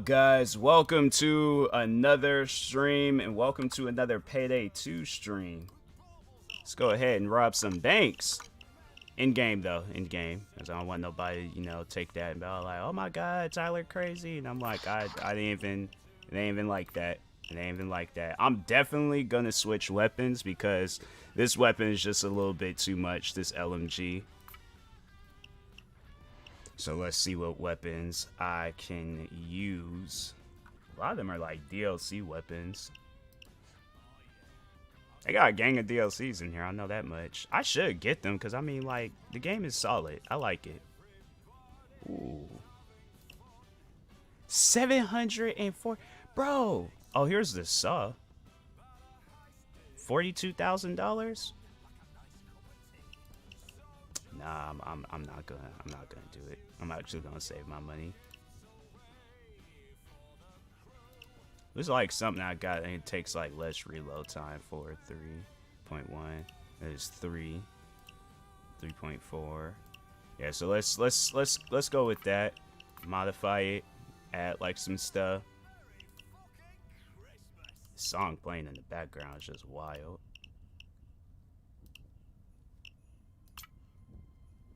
Guys, welcome to another stream and welcome to another Payday 2 stream. Let's go ahead and rob some banks. In game though, in game, because I don't want nobody, take that and be all like, "Oh my God, Tyler crazy," and I'm like, I didn't even like that. It ain't even like that. I'm definitely gonna switch weapons because this weapon is just a little bit too much. This LMG. So let's see what weapons I can use. A lot of them are like DLC weapons. They got a gang of DLCs in here, I know that much. I should get them because, I mean, like, the game is solid. I like it. Ooh. 704. Bro. Oh, here's the saw. $42,000? Nah, I'm not gonna do it. I'm actually gonna save my money. It's like something I got and it takes like less reload time for 3.1. There's 3.4. Yeah, so let's go with that. Modify it, add like some stuff. Song playing in the background is just wild.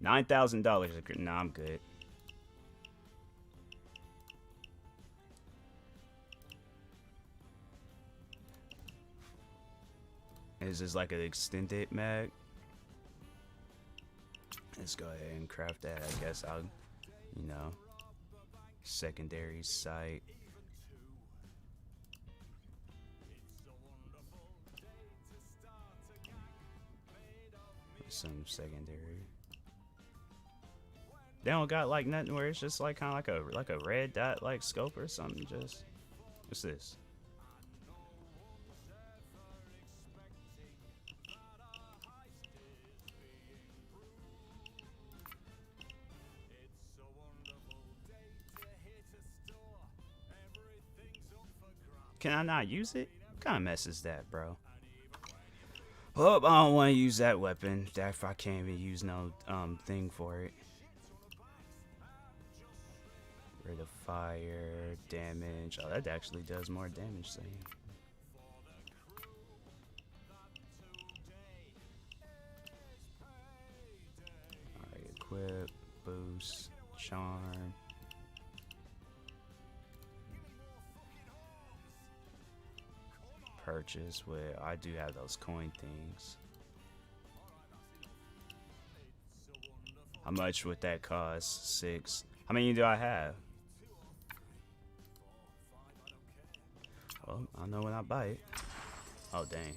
$9,000. Nah, I'm good. Is this like an extended mag? Let's go ahead and craft that. I guess I'll, secondary sight. Some secondary. They don't got like nothing where it's just like kind of like a red dot like scope or something. Just what's this? Can I not use it? What kind of mess is that, bro? Oh, I don't want to use that weapon. If I can't even use no thing for it. Rid of fire, damage. Oh, that actually does more damage thing. Alright, equip, boost, charm. Purchase with, I do have those coin things. How much would that cost? 6. How many do I have? Well, I know when I buy it. Oh dang.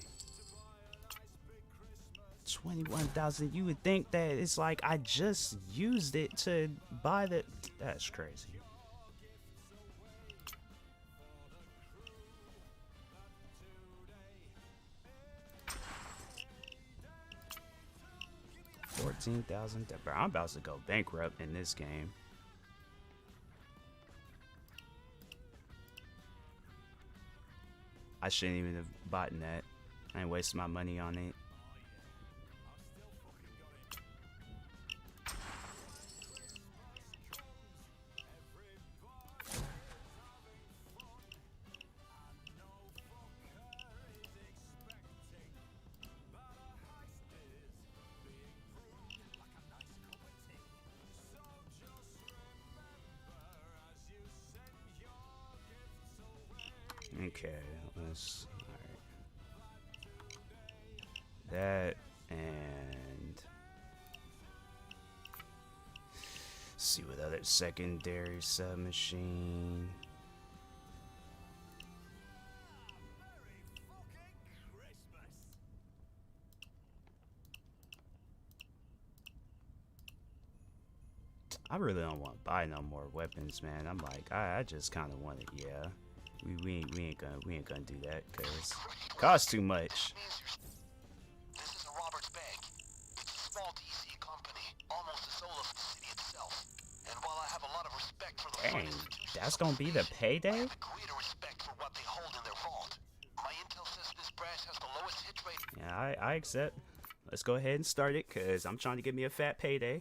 21,000. You would think that it's like I just used it to buy the. That's crazy. $14,000. Bro, I'm about to go bankrupt in this game. I shouldn't even have bought that. I ain't wasting my money on it. Okay, let's. Alright. That and. See what other secondary submachine. I really don't want to buy no more weapons, man. I'm like, I just kind of want it, yeah. We ain't gonna do that because it costs too much. This is a Roberts Bank. It's a small DC company, almost the soul of the city itself. And while I have a lot of respect for the Dang, that's gonna be the payday? I have greater respect for what they hold in their vault. My intel says this branch has the lowest hit rate. Yeah, I accept. Let's go ahead and start it because I'm trying to get me a fat payday.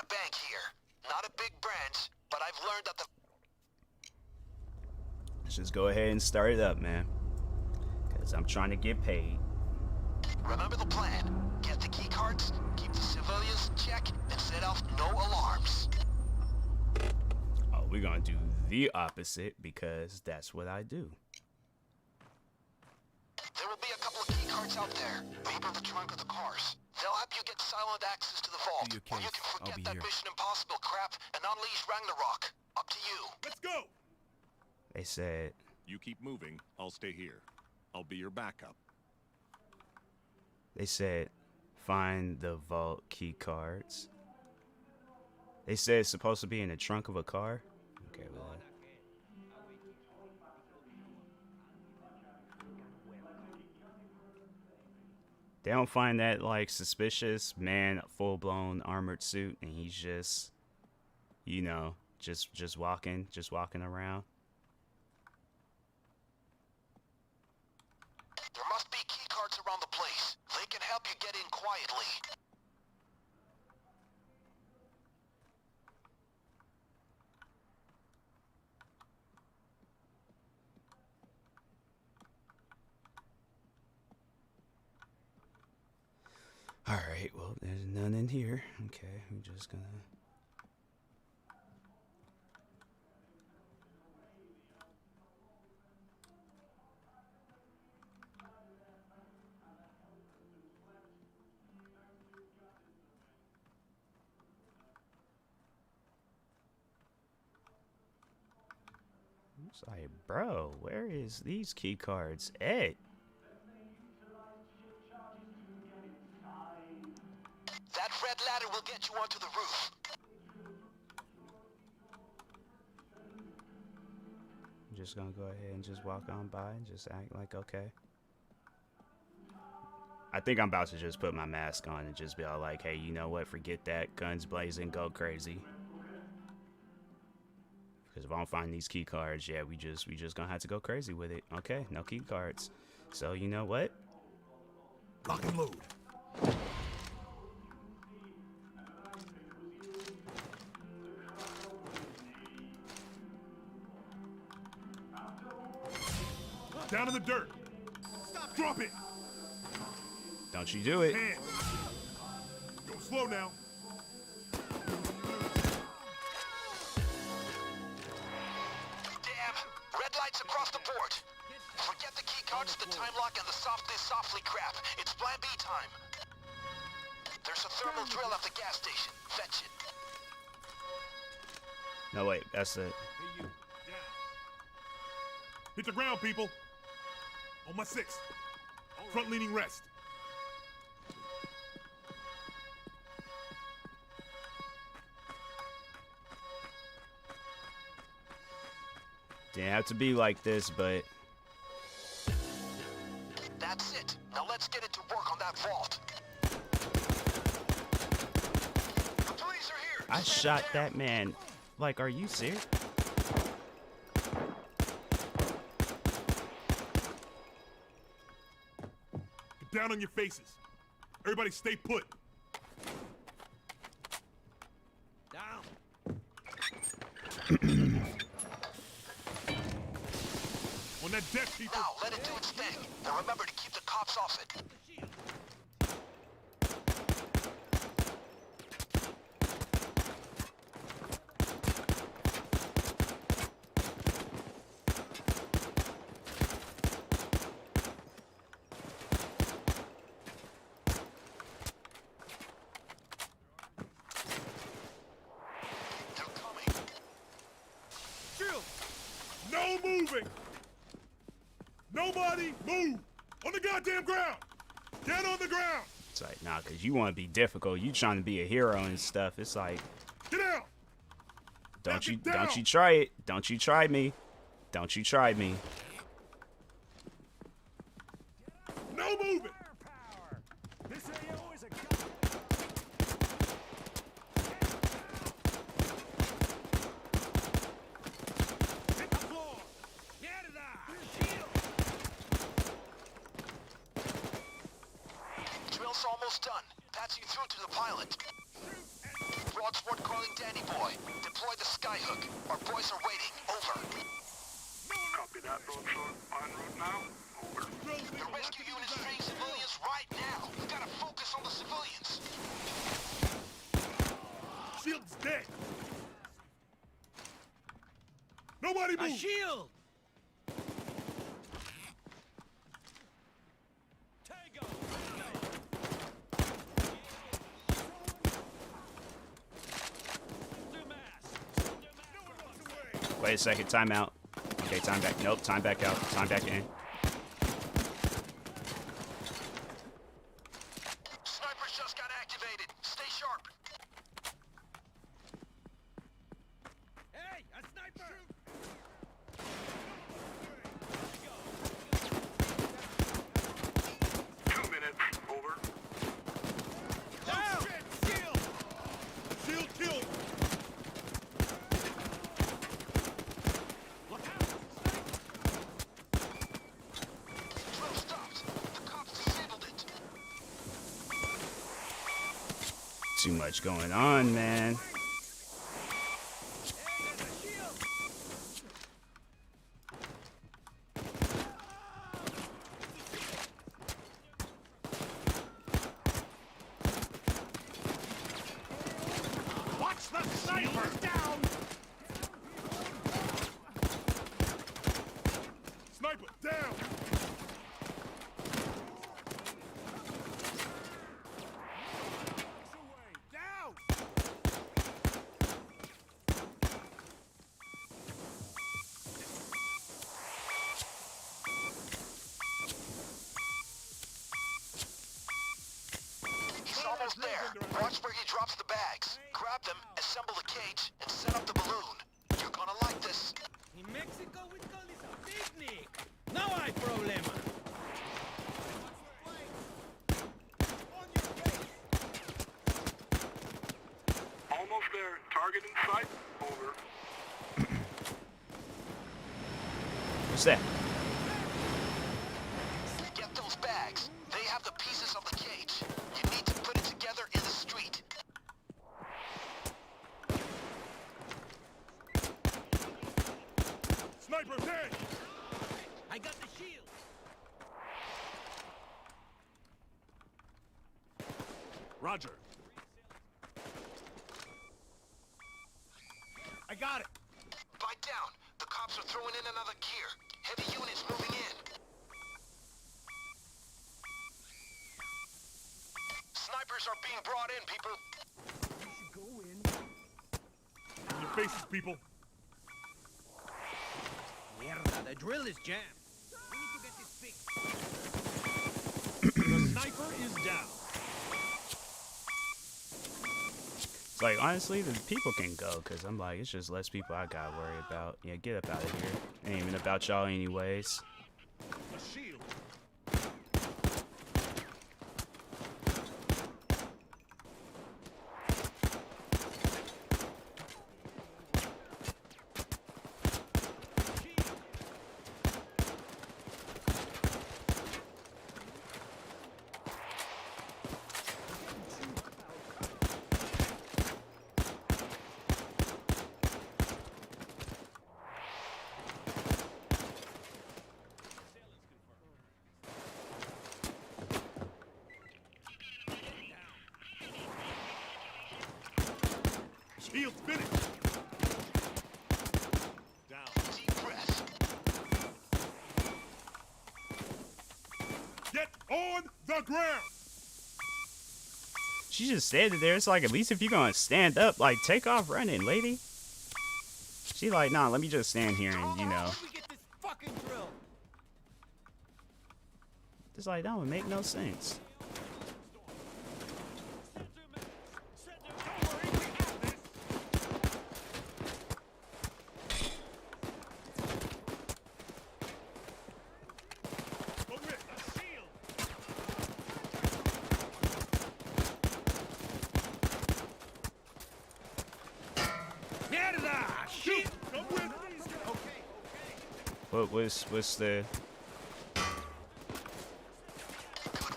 a bank here. Not a big branch, but I've learned that the... Let's just go ahead and start it up, man. Because I'm trying to get paid. Remember the plan. Get the key cards, keep the civilians in check, and set off no alarms. Oh, we're going to do the opposite because that's what I do. There will be a couple of key cards out there, maybe in the trunk of the cars. They'll help you get silent access to the vault. Or you can forget that Mission Impossible crap and unleash Ragnarok. Up to you. Let's go! They said... You keep moving, I'll stay here. I'll be your backup. They said, find the vault key cards. They said it's supposed to be in the trunk of a car. Okay, well. They don't find that like suspicious man, full-blown armored suit, and he's just, you know, just walking around. There must be key cards around the place. They can help you get in quietly. Alright, well, there's none in here. Okay, I'm just gonna... It's like, bro, where is these key cards at? That red ladder will get you onto the roof. I'm just gonna go ahead and just walk on by and just act like okay. I think I'm about to just put my mask on and just be all like, hey, you know what? Forget that. Guns blazing, go crazy. Because if I don't find these key cards, yeah, we just gonna have to go crazy with it. Okay, no key cards. So you know what? Lock and load. Down in the dirt. Drop it. Don't you do it. Hands. Go slow now. Damn! Red lights across the board. Forget the key cards, the time lock, and the softly crap. It's plan B time. There's a thermal drill at the gas station. Fetch it. No, wait, that's it. Hit the ground, people. On my 6th. Front leaning rest. Didn't have to be like this, but That's it. Now let's get it to work on that vault. The police are here. I Stand shot down. that man. Like, are you serious? Get down on your faces. Everybody stay put. Down. On that deck, people. Now let it do its thing. And remember to keep the cops off it. They're coming. No moving! Nobody move! On the goddamn ground! Get on the ground! It's like, nah, because you want to be difficult. You trying to be a hero and stuff. It's like, Get out! don't you down. try it. Don't you try me. Don't you try me. No moving! Hit the floor! Drill's almost done. Patching through to the pilot. Broad sport calling Danny Boy. Deploy the skyhook. Our boys are waiting. Over. Copy that, Broadsword. En route now. Over. The rescue unit's freeing civilians right now. We gotta focus on the civilians. Shield's dead. Nobody move. Shield! Wait a second, timeout. Okay, time back. Nope, time back out. Time back in. Snipers just got activated. Stay sharp. Hey, a sniper! 2 minutes. Over. Down! Shield! Shield killed. Look out! Drill stopped. The cops disabled it. Too much going on, man. Hey, there's a shield! Watch the sniper. Down! Sniper down. Down! He's almost there. Watch where he drops the bags. Grab them, assemble the cage, and set up the balloon. You're gonna like this. In Mexico, we call this a picnic. No hay problema. On your face. Almost there. Target in sight. Over. What's that? Get those bags. They have the pieces of the cage. You need to put it together in the street. Sniper dead. I got the shield. Roger. I got it. Bite down. The cops are throwing in another gear. Heavy units moving in. Snipers are being brought in, people. In your faces, people. Mierda, the drill is jammed. We need to get this fixed. The sniper is down. It's like, honestly, the people can go, because I'm like, it's just less people I gotta worry about. Yeah, get up out of here. Ain't even about y'all anyways. A shield. Shield's finished. Down. Deep breath. Get on the ground. She's just standing there. It's like, at least if you're gonna stand up, like, take off running, lady. She like, nah, let me just stand here and, you know. Where we get this fucking drill? It's like, that would make no sense. Go with a shield. Mierda! Shit! Come with. What's the... Good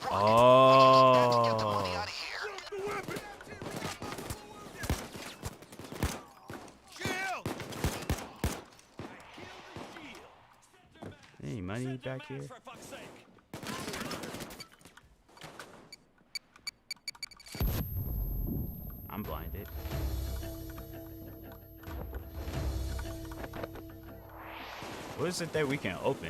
work. Oh. Get the money out of here. Drop the weapon. dude back here? I'm blinded. What is it that we can open?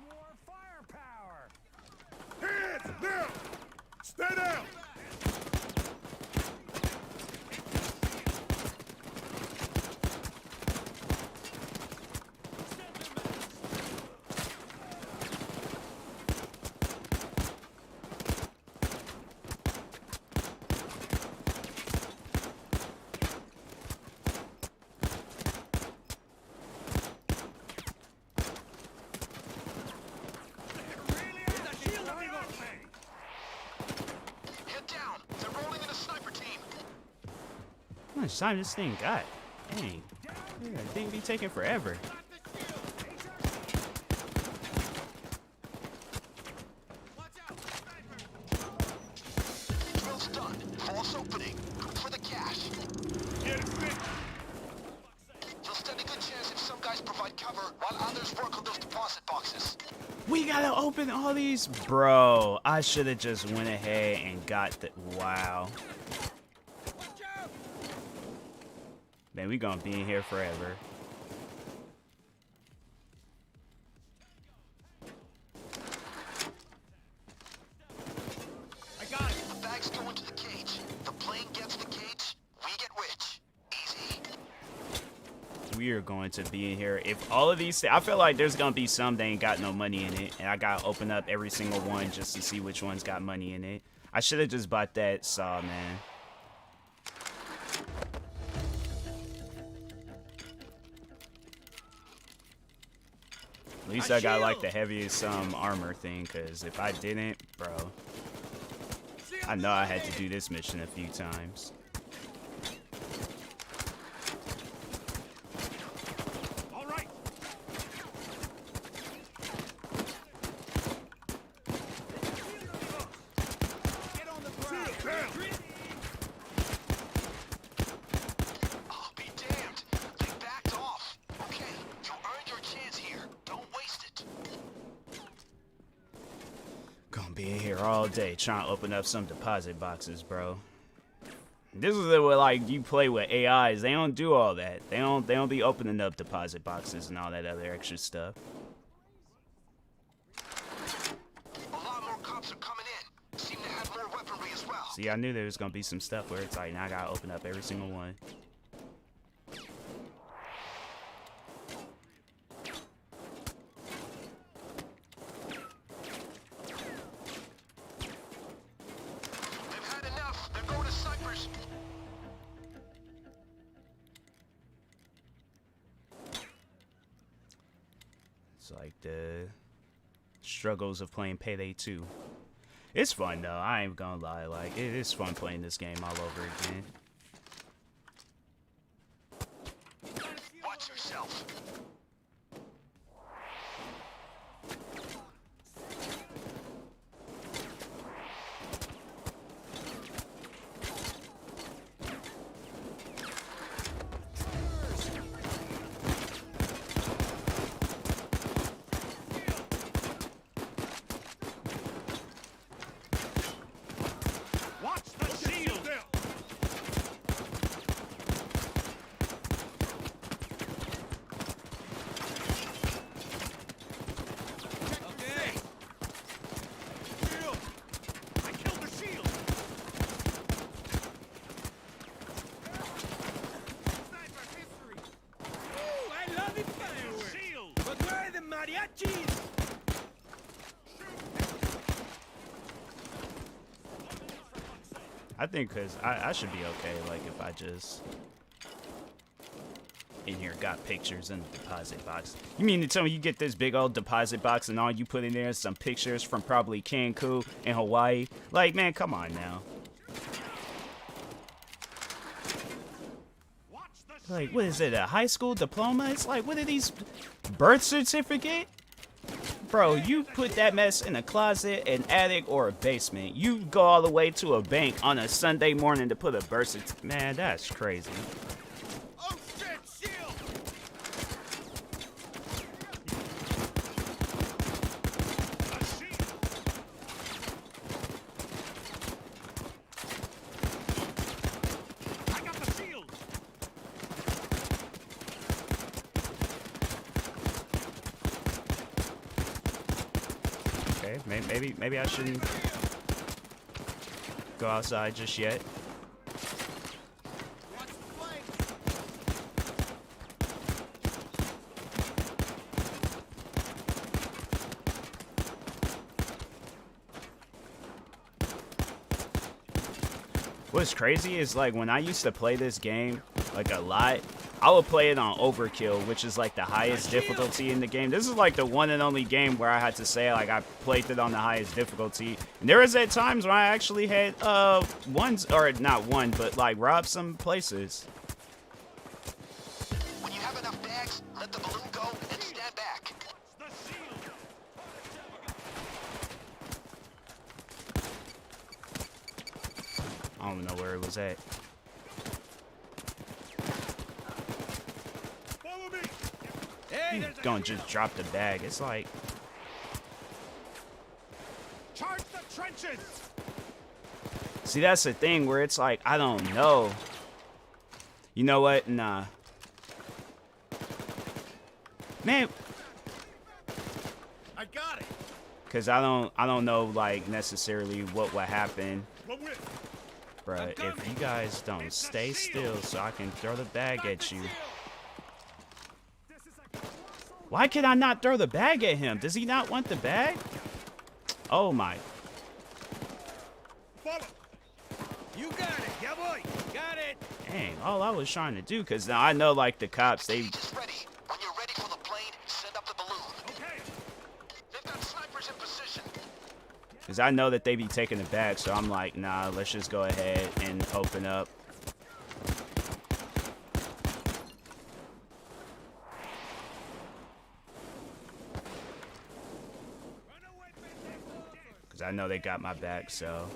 More firepower. Hands down! Stay down! Head down. They're rolling in a sniper team. How much time this thing got? Dang. Yeah, it didn't be taking forever. Drill's done. False opening. Look for the cash. Get it fit! You'll stand a good chance if some guys provide cover while others work on those deposit boxes. We gotta open all these. Bro, I should have just went ahead and got the. Wow. Man, we gonna be in here forever. I got it. The bags go into the cage. The plane gets the cage. We get rich. Easy. We are going to be in here. If all of these, I feel like there's gonna be some that ain't got no money in it, and I gotta open up every single one just to see which one's got money in it. I should have just bought that saw, man. At least I got like the heaviest armor thing, cause if I didn't, bro, I know I had to do this mission a few times. All right! Get on the ground. Shield down! I'll be damned. They backed off. Okay, you earned your chance here. Don't waste it. Gonna be in here all day trying to open up some deposit boxes, bro. This is the way, like, you play with AIs. They don't do all that. They don't be opening up deposit boxes and all that other extra stuff. A lot more cops are coming in. Seem to have more weaponry as well. See, I knew there was gonna be some stuff where it's like, now I gotta open up every single one. They've had enough. They're going to snipers. It's like the struggles of playing Payday 2. It's fun though, I ain't gonna lie, like, it is fun playing this game all over again. Watch yourself. Watch the shield! Down! Okay. Shield! I killed the shield! Sniper history! Ooh, I love the fireworks. Shield! But where are the mariachis? I think because I should be okay, like, if I just in here got pictures in the deposit box. You mean to tell me you get this big old deposit box and all you put in there is some pictures from probably Cancun and Hawaii? Like, man, come on now. Watch the Like, what is it, a high school diploma? It's like, what are these, birth certificate? Bro, you put that mess in a closet, an attic, or a basement. You go all the way to a bank on a Sunday morning to put a birth certificate. Man, that's crazy. Oh shit! Maybe I shouldn't go outside just yet. What's crazy is like when I used to play this game like a lot, I would play it on overkill, which is like the highest difficulty in the game. This is like the one and only game where I had to say like I played it on the highest difficulty. And there was at times when I actually had ones, or not one, but like robbed some places. When you have enough bags, let the balloon go and stand back. I don't know where it was at. Follow me. Hey, there's a Gonna just drop the bag. It's like, Charge the trenches. see, that's the thing where it's like, I don't know. You know what? Nah. Man, I got it. cause I don't know like necessarily what would happen. One with. Bruh, if you guys don't stay still so I can throw the bag at you. Why can I not throw the bag at him? Does he not want the bag? Oh my. Follow. You got it, yeah boy. Got it. Dang, all I was trying to do, because now I know like the cops, they... Just ready. When you're ready for the plane, send up the balloon. Okay. They've got snipers in position. Because I know that they be taking the bag, so I'm like, nah, let's just go ahead and open up. Because I know they got my back, so...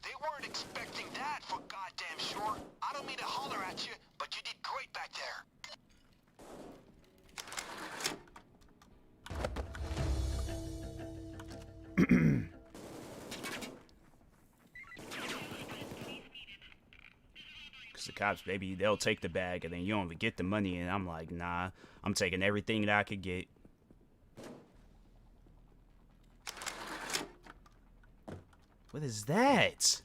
They weren't expecting that, for goddamn sure. I don't mean to holler at you, but you did great back there. Because the cops, baby, they'll take the bag, and then you don't even get the money, and I'm like, nah, I'm taking everything that I could get. What is that?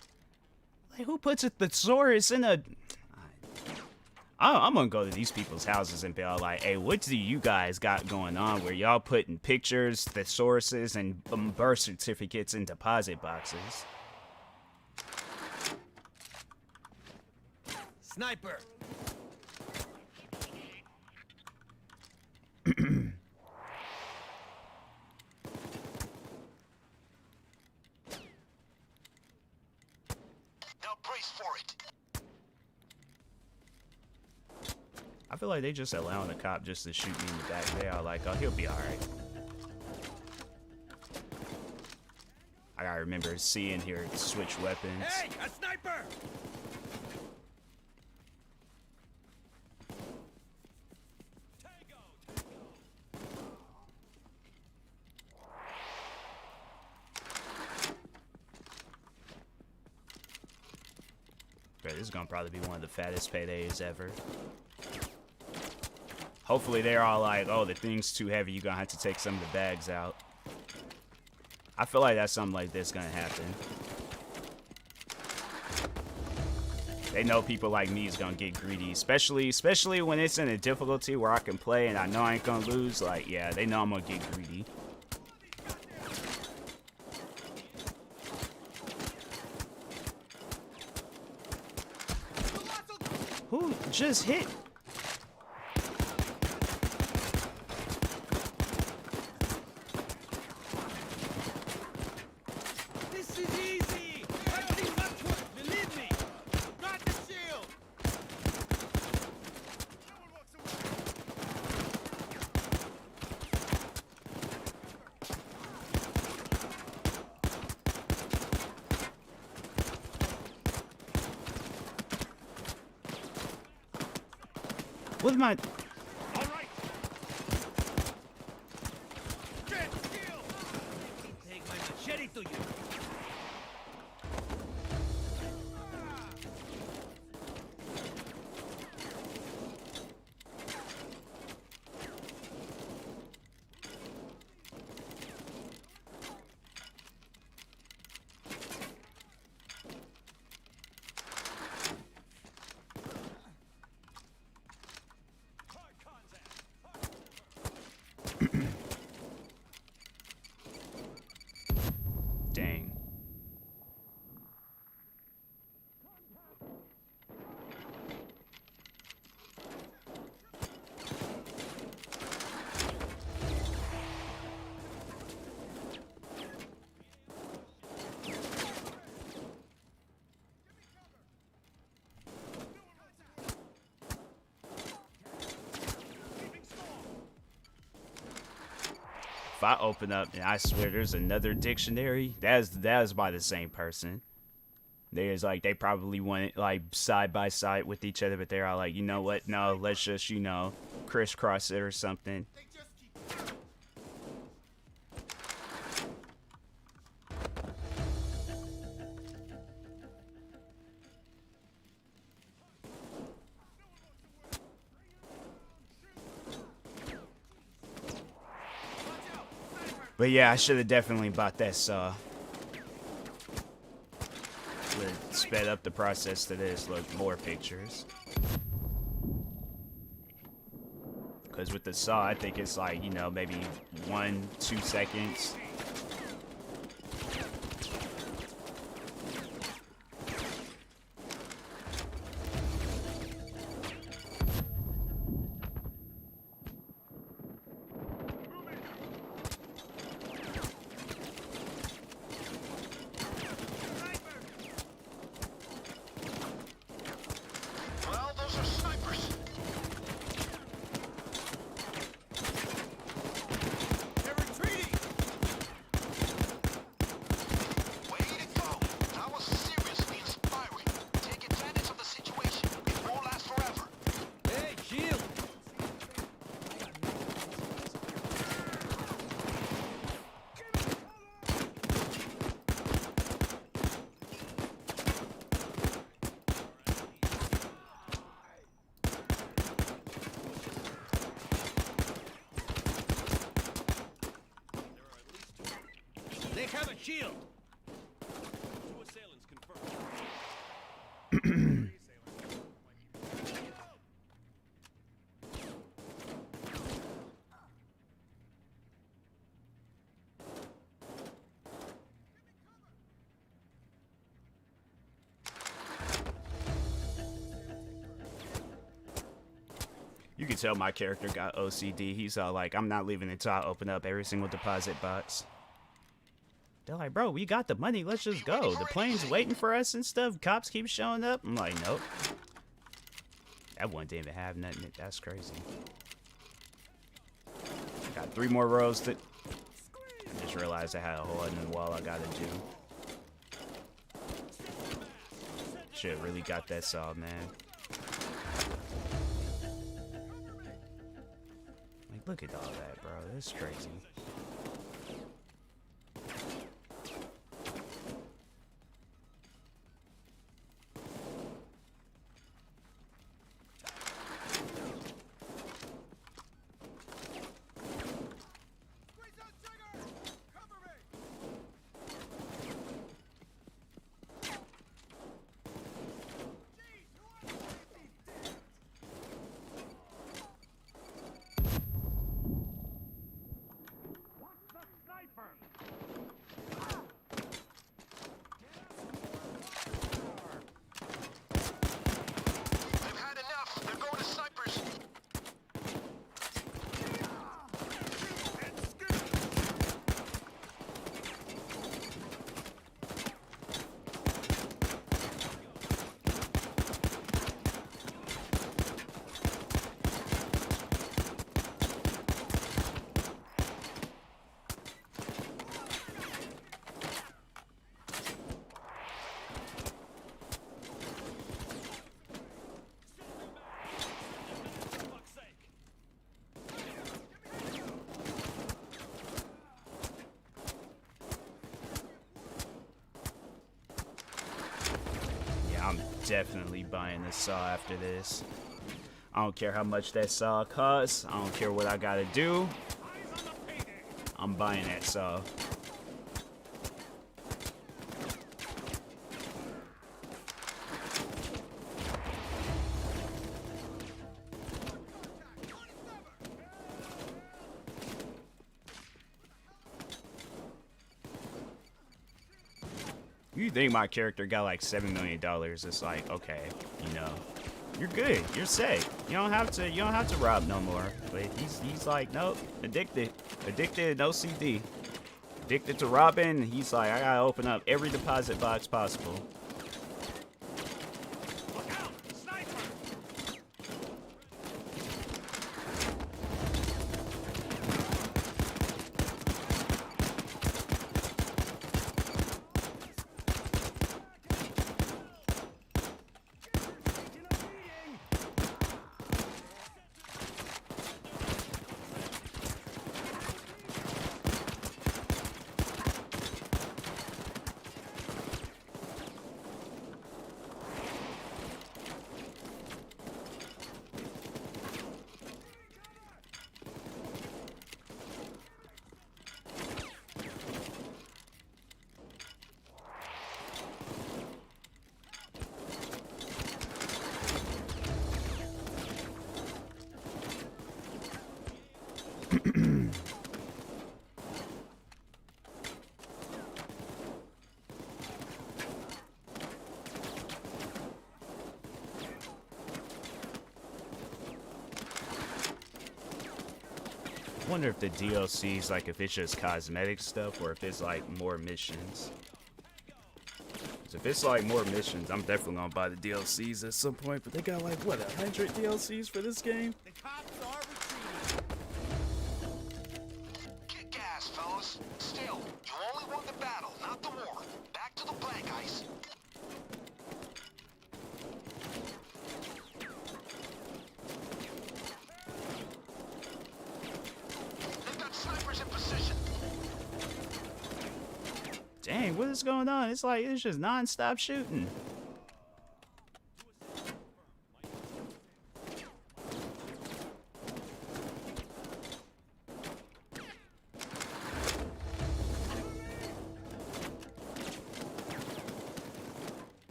Like, who puts a thesaurus in a... I'm gonna go to these people's houses and be all like, hey, what do you guys got going on where y'all putting pictures, thesauruses, and birth certificates in deposit boxes? Sniper. Now brace for it. I feel like they just allowing a cop just to shoot me in the back. They are like, oh, he'll be alright. I gotta remember seeing here switch weapons. Hey, a sniper. Bro, this is gonna probably be one of the fattest paydays ever. Hopefully they're all like, oh, the thing's too heavy, you're gonna have to take some of the bags out. I feel like that's something like this gonna happen. They know people like me is gonna get greedy, especially when it's in a difficulty where I can play and I know I ain't gonna lose. Like, yeah, they know I'm gonna get greedy. Who just hit? This is easy. I've seen much worse, believe me. Got the shield. With my... All right. Get shield. Take my machete to you. if I open up and I swear there's another dictionary, that's by the same person. There's like, they probably want it like side by side with each other, but they're all like, you know what? No, let's just, you know, crisscross it or something. But yeah, I should have definitely bought that saw. Would have sped up the process to this. Look, more pictures. Because with the saw, I think it's like, you know, maybe 1-2 seconds. Well, those are snipers. They're retreating. Way to go. That was seriously inspiring. Take advantage of the situation. It won't last forever. Hey, shield. They have a shield. Two assailants confirmed. You can tell my character got OCD. He's all like, I'm not leaving until I open up every single deposit box. They're like, bro, we got the money. Let's just go. The plane's waiting for us and stuff. Cops keep showing up. I'm like, nope. That one didn't even have nothing. That's crazy. Got 3 more rows to... I just realized I had a hole in the wall I gotta do. Shit, really got that saw, man. Like, look at all that, bro. That's crazy. I've had enough. They're going to snipers. Yeah, I'm definitely buying this saw after this. I don't care how much that saw costs. I don't care what I gotta do. I'm buying that saw. You think my character got like $7 million? It's like, okay, you know, you're good, you're safe. You don't have to rob no more. But he's like, nope, addicted, OCD, addicted to robbing. He's like, I gotta open up every deposit box possible. Look out! Sniper! I wonder if the DLC's like if it's just cosmetic stuff or if it's like more missions. 'Cause if it's like more missions, I'm definitely gonna buy the DLCs at some point. But they got like what 100 DLCs for this game? The cops are retreating. Kick ass, fellas. Still, you only won the battle, not the war. Back to the black ice. They've got snipers in position. Dang, what is going on? It's like it's just non-stop shooting.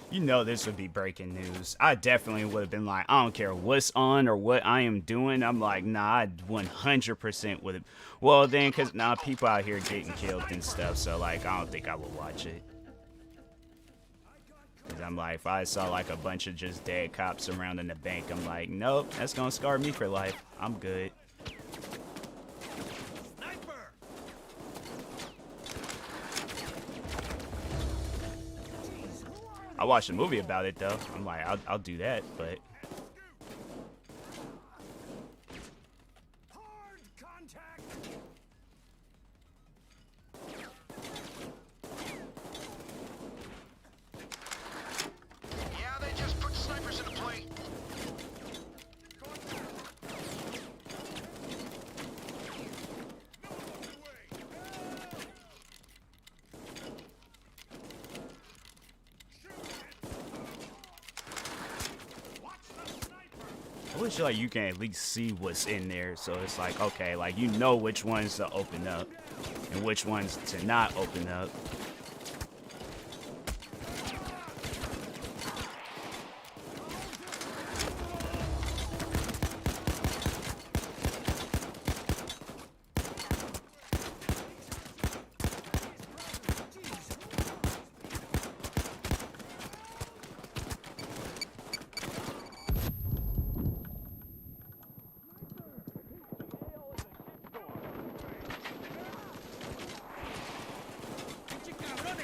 You know this would be breaking news. I definitely would have been like, I don't care what's on or what I am doing. I'm like, nah, I 100% would have. Well, then, because now people out here getting killed and stuff, so, like, I don't think I would watch it. Because I'm like, if I saw, like, a bunch of just dead cops surrounding the bank, I'm like, nope, that's going to scar me for life. I'm good. Sniper! I watched a movie about it, though. I'm like, I'll do that, but... Hard contact! Yeah, they just put snipers into play. I wish like you can at least see what's in there, so it's like okay, like you know which ones to open up and which ones to not open up.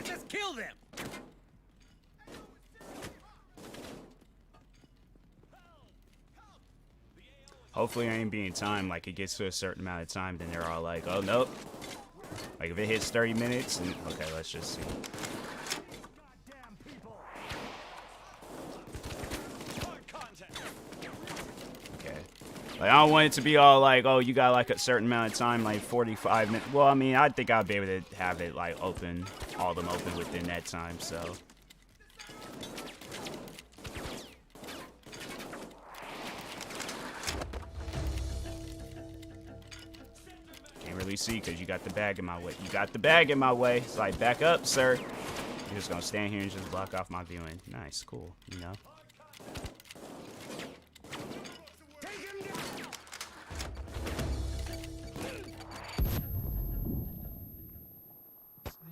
Let's kill them! Hopefully I ain't being timed, like it gets to a certain amount of time, then they're all like, oh nope. Like if it hits 30 minutes, and okay, let's just see. Okay. Like I don't want it to be all like, oh, you got like a certain amount of time, like 45 minutes. Well, I mean, I think I'll be able to have it like open, all of them open within that time, so. Can't really see because you got the bag in my way. You got the bag in my way. It's like, back up, sir. You're just gonna stand here and just block off my viewing. Nice, cool, you know.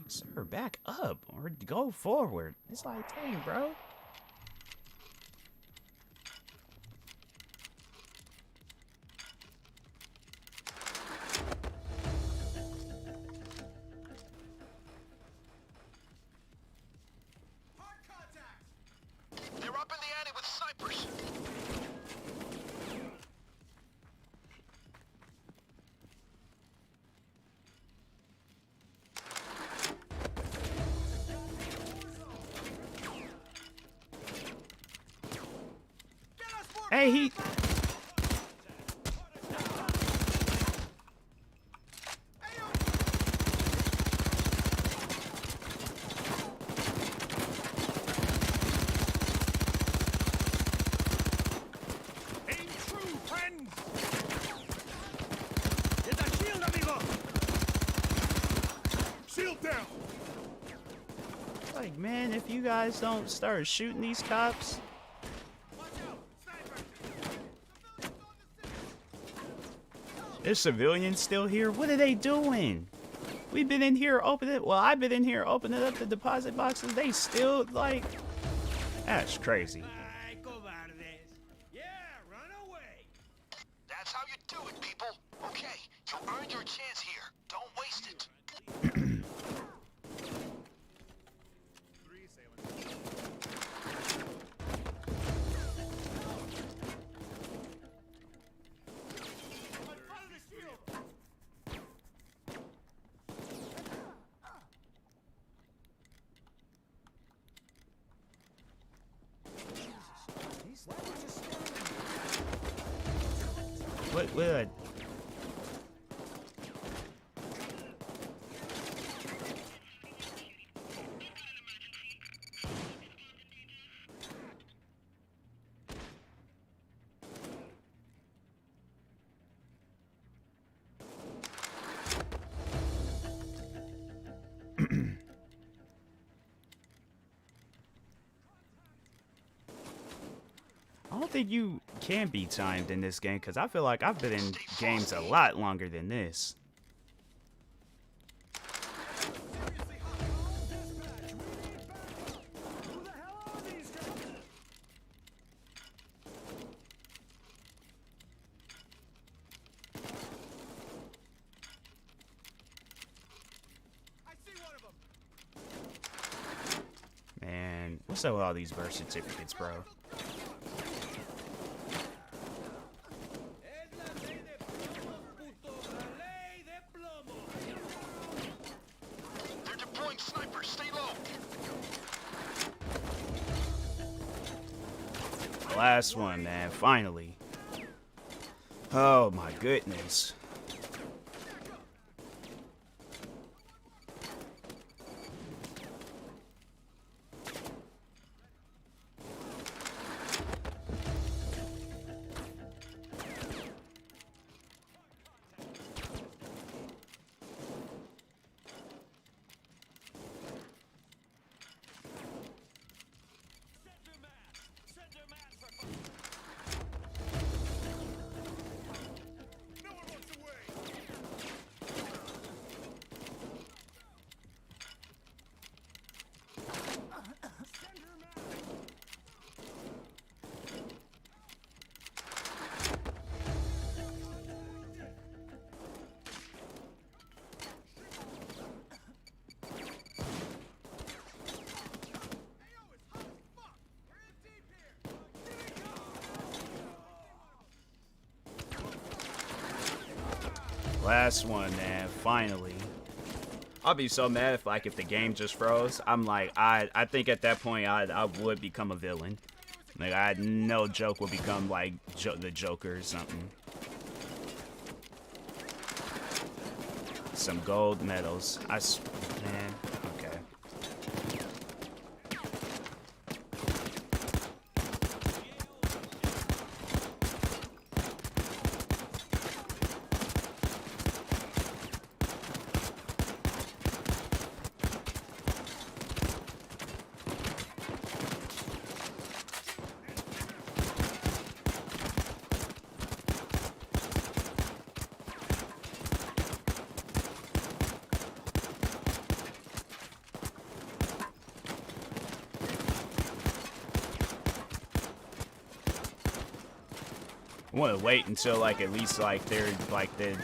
It's like, sir, back up or go forward. It's like, dang, bro. They're up in the ante with snipers. Hey, he. Ain't true, friends! down. Like, man, if you guys don't start shooting these cops. There's civilians still here. What are they doing? We've been in here opening. Well, I've been in here opening up the deposit boxes. They still like. That's crazy. Ay, cobardes. Yeah, run away. That's how you do it, people. Okay, you earned your chance here. Don't waste it. What? I don't think you can be timed in this game because I feel like I've been in games a lot longer than this. Man, what's up with all these birth certificates, bro? Es la ley de plomo, puto. La ley de plomo. They're deploying snipers. Stay low. Last one, man. Finally. Oh my goodness. No one wants away. Last one, man. Finally. I'll be so mad if the game just froze. I'm like, I think at that point I would become a villain. Like I no joke would become like the Joker or something. Some gold medals. Man, okay. I want to wait until like at least like they're like the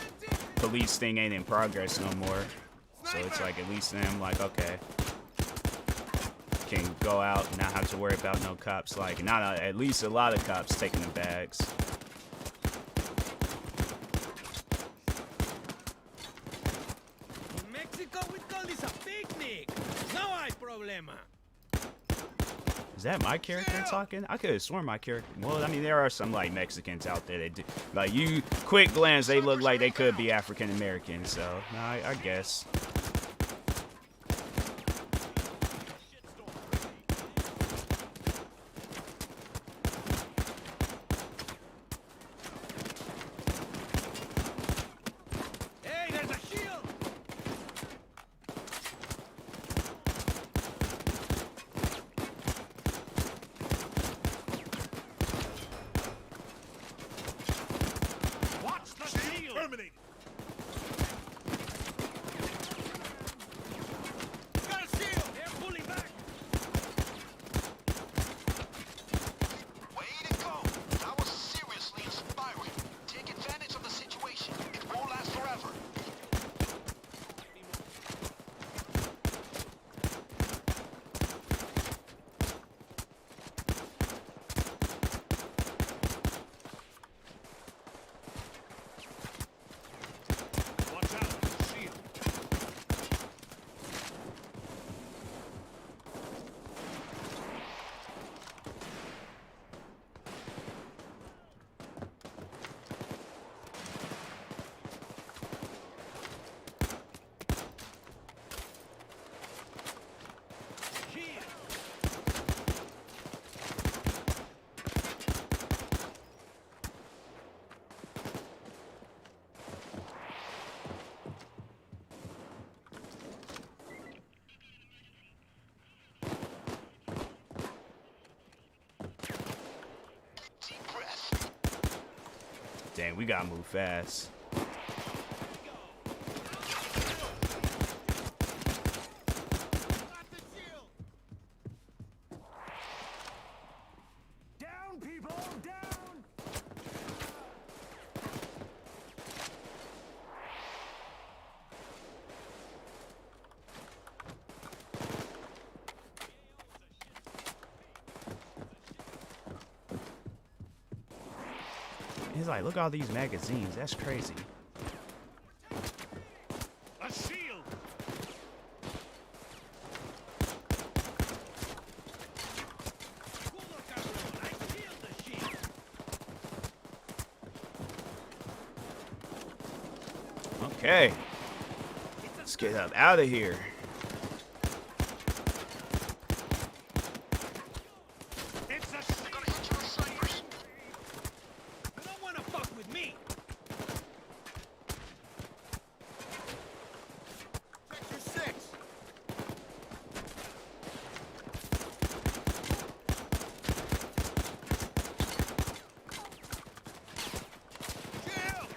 police thing ain't in progress no more. So it's like at least then I'm like, okay, can go out and not have to worry about no cops. Like not at least a lot of cops taking the bags. In Mexico, we call this a picnic. No hay problema. Is that my character talking? I could have sworn my character. Well, I mean, there are some like Mexicans out there that do. Like you, quick glance, they look like they could be African American. So, no, I guess. Hey, there's a shield. terminated. Got a shield! They're pulling back! Way to go! That was seriously inspiring. Take advantage of the situation. It won't last forever. Watch out. Shield. Shield! Deep breath. Dang, we gotta move fast. Got the shield! Down, people, down! He's like, look at all these magazines. That's crazy. A shield. Cool look, everyone! I killed the shield! Okay, let's get up out of here. It's a They're shield. gonna hit you with snipers. You don't wanna fuck with me! Sector 6! Shield!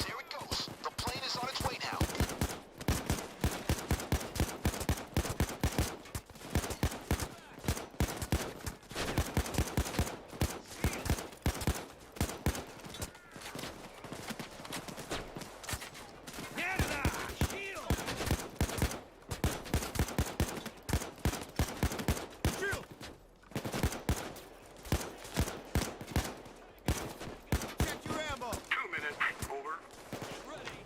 There it goes. The plane is on its way now. Canada! Shield! Shield! Check your ammo! 2 minutes, over. Ready!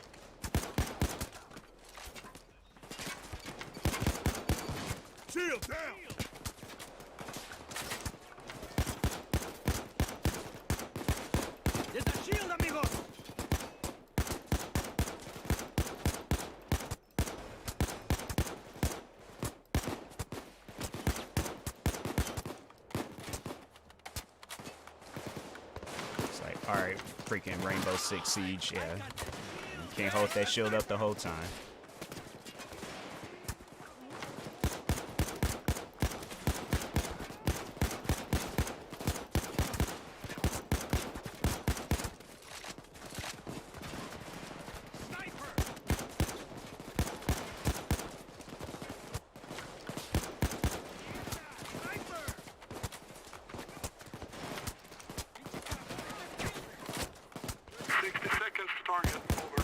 Shield down. There's a shield, amigo! It's like, all right, freaking Rainbow Six Siege. Yeah, you can't hold that shield up the whole time. Sniper! Sniper! 60 seconds to target, over.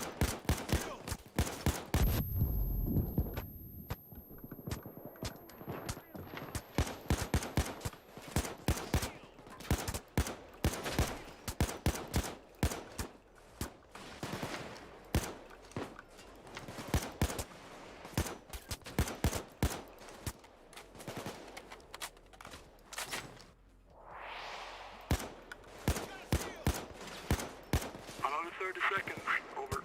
Another 30 seconds, over.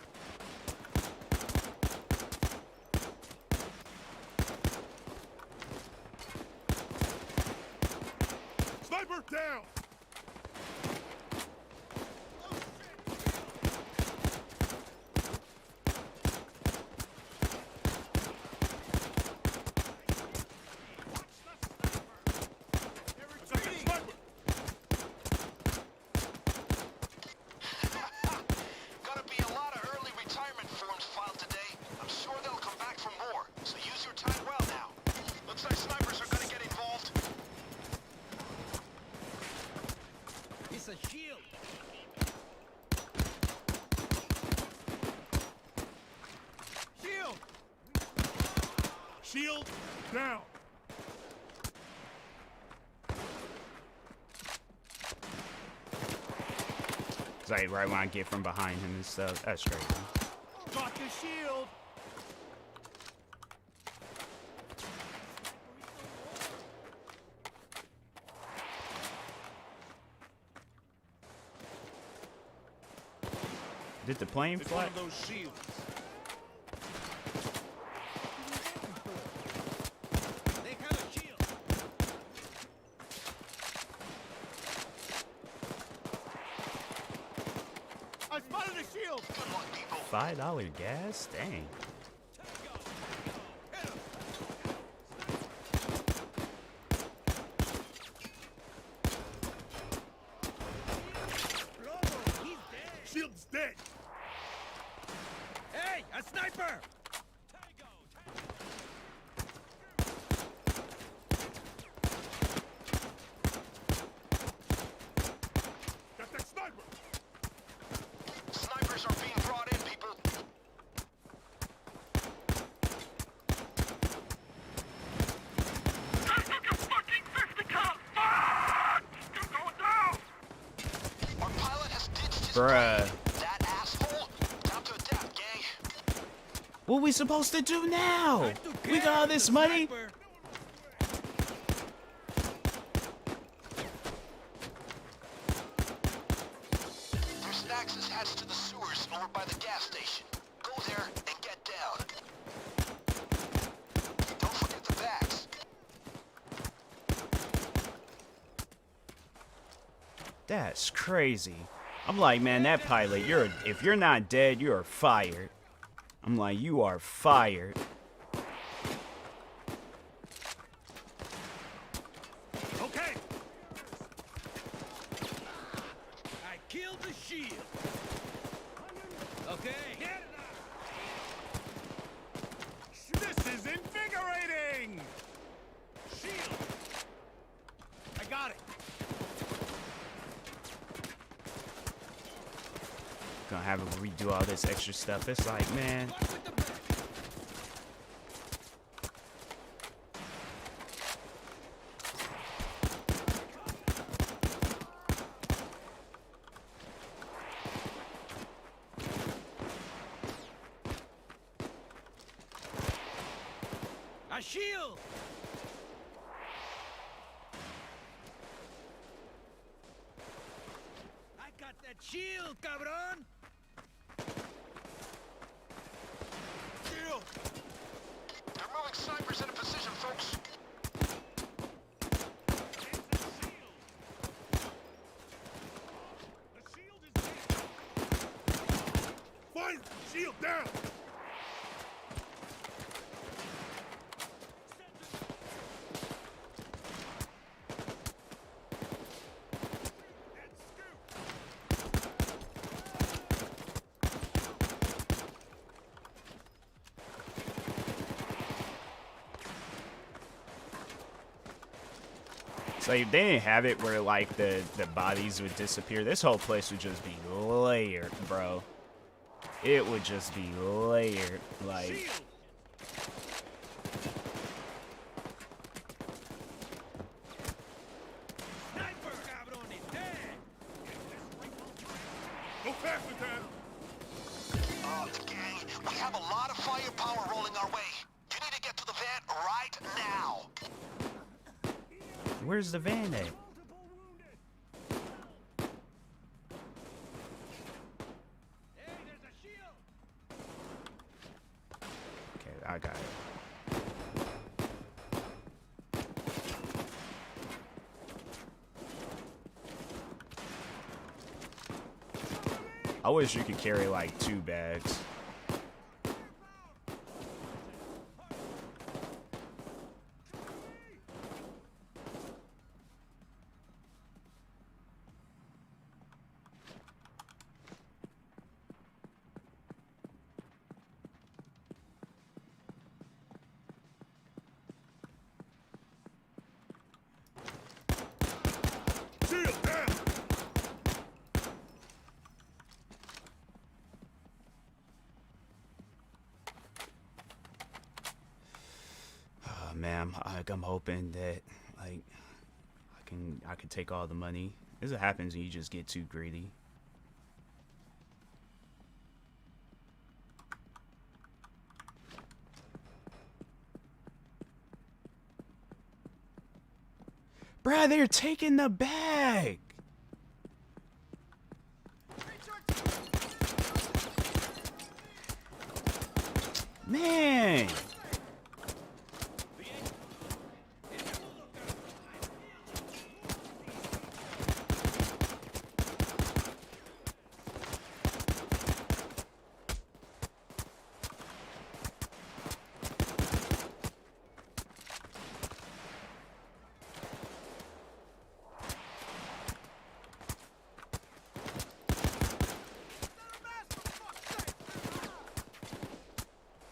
Sniper down. Shield down. It's like right when I get from behind him and stuff. That's crazy. Got the shield. Did the plane It's one fly? of those shields. They have a shield. I spotted a shield. Good luck, people. $5 gas? Dang. He's dead. Shield's dead. Hey, a sniper! Got that sniper. Snipers are being brought in, people. Our pilot has ditched his Bruh. plane. That asshole? Down to a death, gang. What we supposed to do now? We got all this money. Sniper. Their snacks is hatched to the sewers over by the gas station. Go there and get down. Don't forget the bags. That's crazy. I'm like, man, that pilot, if you're not dead, you are fired. I'm like, you are fired. Okay. I killed the shield. Okay. Get it out. This is invigorating. Shield. I got it. Gonna have him redo all this extra stuff. It's like, man, What with the back? A shield! I got that shield, cabron! Shield. They're moving snipers into position, folks. The shield is dead. Fire. Shield down. so if they didn't have it where like the bodies would disappear, this whole place would just be layered, bro. It would just be layered, like. Shield. Sniper, cabron, is dead! Go faster, Dad. Gang, we have a lot of firepower rolling our way. You need to get to the van right now. Where's the van at? Hey, there's a shield! Okay, I got it. I wish you could carry like 2 bags. Shield down. man, I'm hoping that like I can take all the money. This is what happens when you just get too greedy. Bruh, they're taking the bag. Man.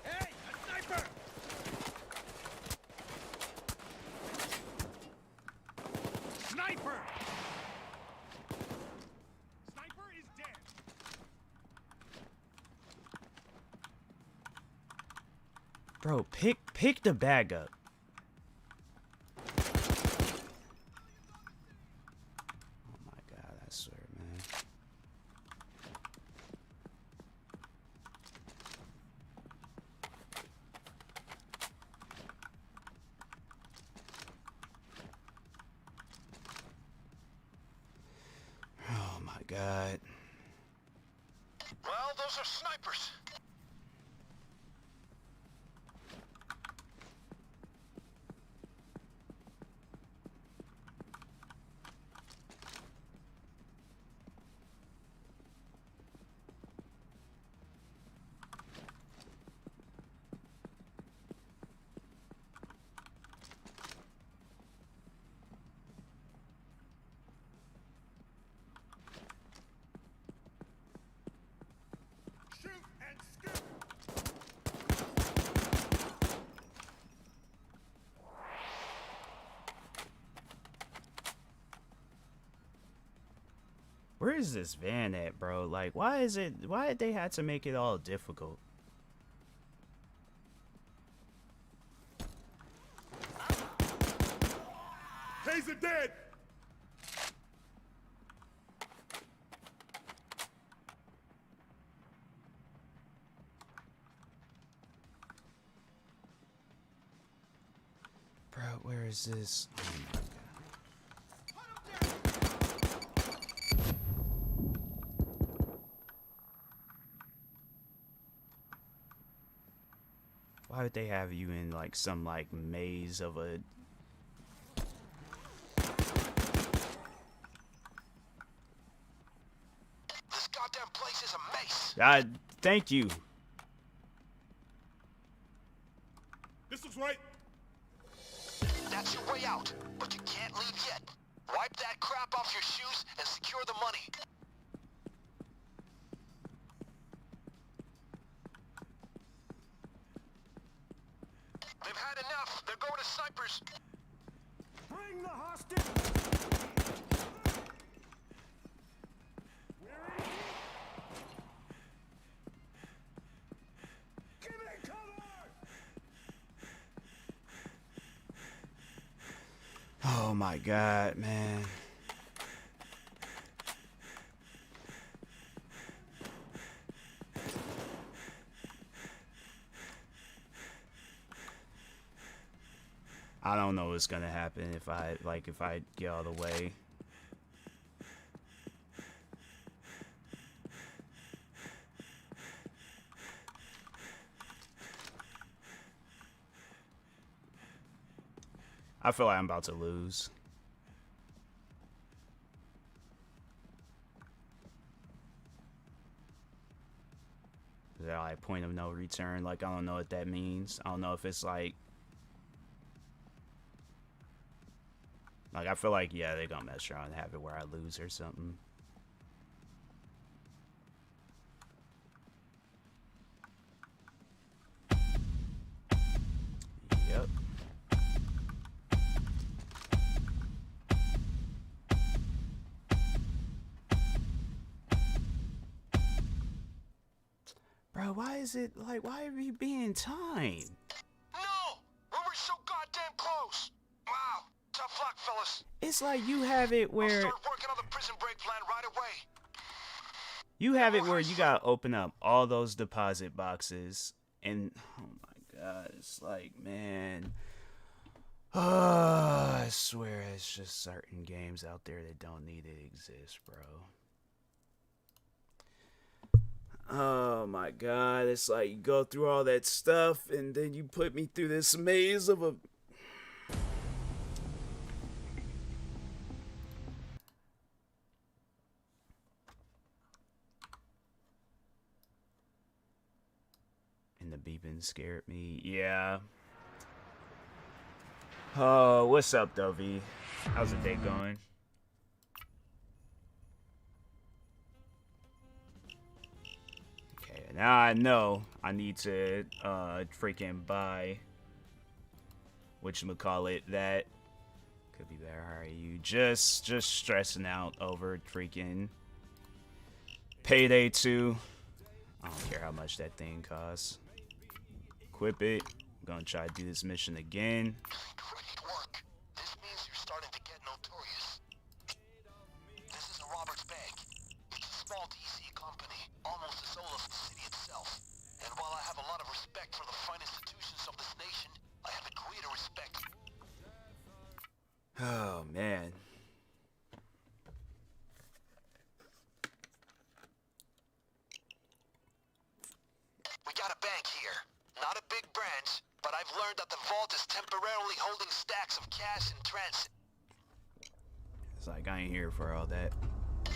Hey, a sniper! Sniper! Sniper is dead. Bro, pick the bag up. Oh my god, I swear, man. Oh my god. Well, those are snipers. Shoot and skip. Where is this van at, bro? Like, why did they have to make it all difficult? Taser dead. Bro, where is this? Oh my god. Why would they have you in like some like maze of a... This goddamn place is a maze. God, thank you. This looks right. That's your way out, but you can't leave yet. Wipe that crap off your shoes and secure the money. They've had enough. They're going to snipers. Bring the hostage! Where is he? Give me cover! Oh my god, man. I don't know what's gonna happen if I get all the way. I feel like I'm about to lose. Is that like point of no return? Like, I don't know what that means. I don't know if it's like I feel like, yeah, they're gonna mess around and have it where I lose or something. Yep. Bro, why is it like, why are we being timed? No! We were so goddamn It's like you have it where Start working on the prison break plan right away. you have it where you gotta open up all those deposit boxes, and oh my god, it's like, man, I swear it's just certain games out there that don't need to exist, bro. Oh my god, it's like you go through all that stuff and then you put me through this maze of a and the beeping scared me. Yeah. Oh, what's up, though, V? How's the day going? Okay, now I know I need to freaking buy whatchamacallit that. Could be better. How are you? Just stressing out over freaking Payday 2. I don't care how much that thing costs. Equip it. I'm gonna try to do this mission again. Great work. This means you're starting to get notorious. This is a Roberts Bank. It's a small DC company, almost as old as the city itself. And while I have a lot of respect for the fine institutions of this nation, I have a greater respect. Oh man. We got a bank here. Not a big branch, but I've learned that the vault is temporarily holding stacks of cash in transit. It's like I ain't here for all that.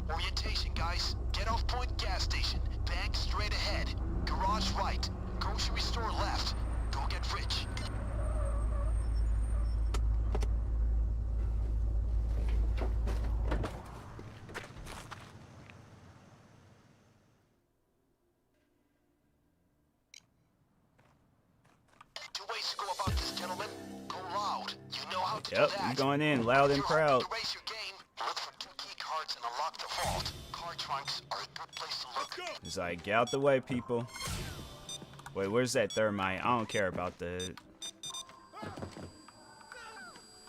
Orientation, guys. Get off Point gas station. Bank straight ahead. Garage right. Grocery store left. Go get rich. Two ways to go about this, gentlemen. Go loud. You know how to Yep, do that. I'm going in loud and If you're hoping proud. to raise your game, look for 2 key cards and unlock the vault. Card trunks are a good place to look. It's like, get out the way, people. Wait, where's that thermite? I don't care about the...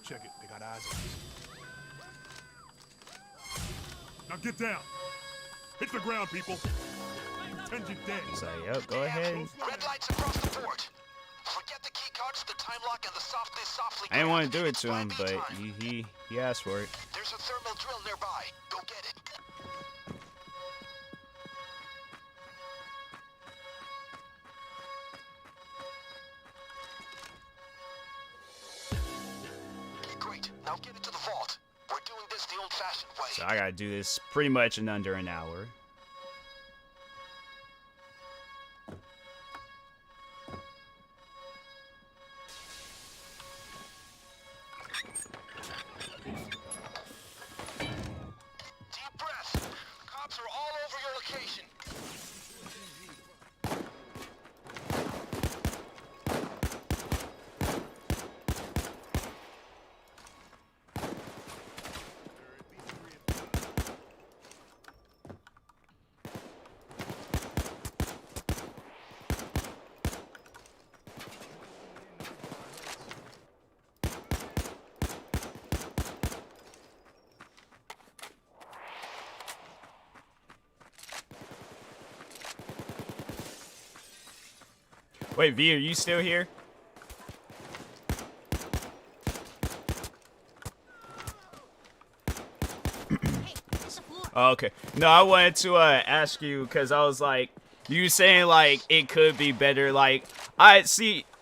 Check it. They got eyes on you. Now get down. Hit the ground, people. Pretend you're dead. It's like, yep, go ahead. Red lights across the board. Forget the key cards, the time lock, and the softly. I didn't want to do it It's to him, plan B but time. he asked for it. There's a thermal drill nearby. Go get it. Great. Now get into the vault. We're doing this the old-fashioned way. So I gotta do this pretty much in under an hour. Deep breath. Cops are all over your location. Wait, V, are you still here? Oh, okay. No, I wanted to ask you because I was like, you saying like it could be better. Like, I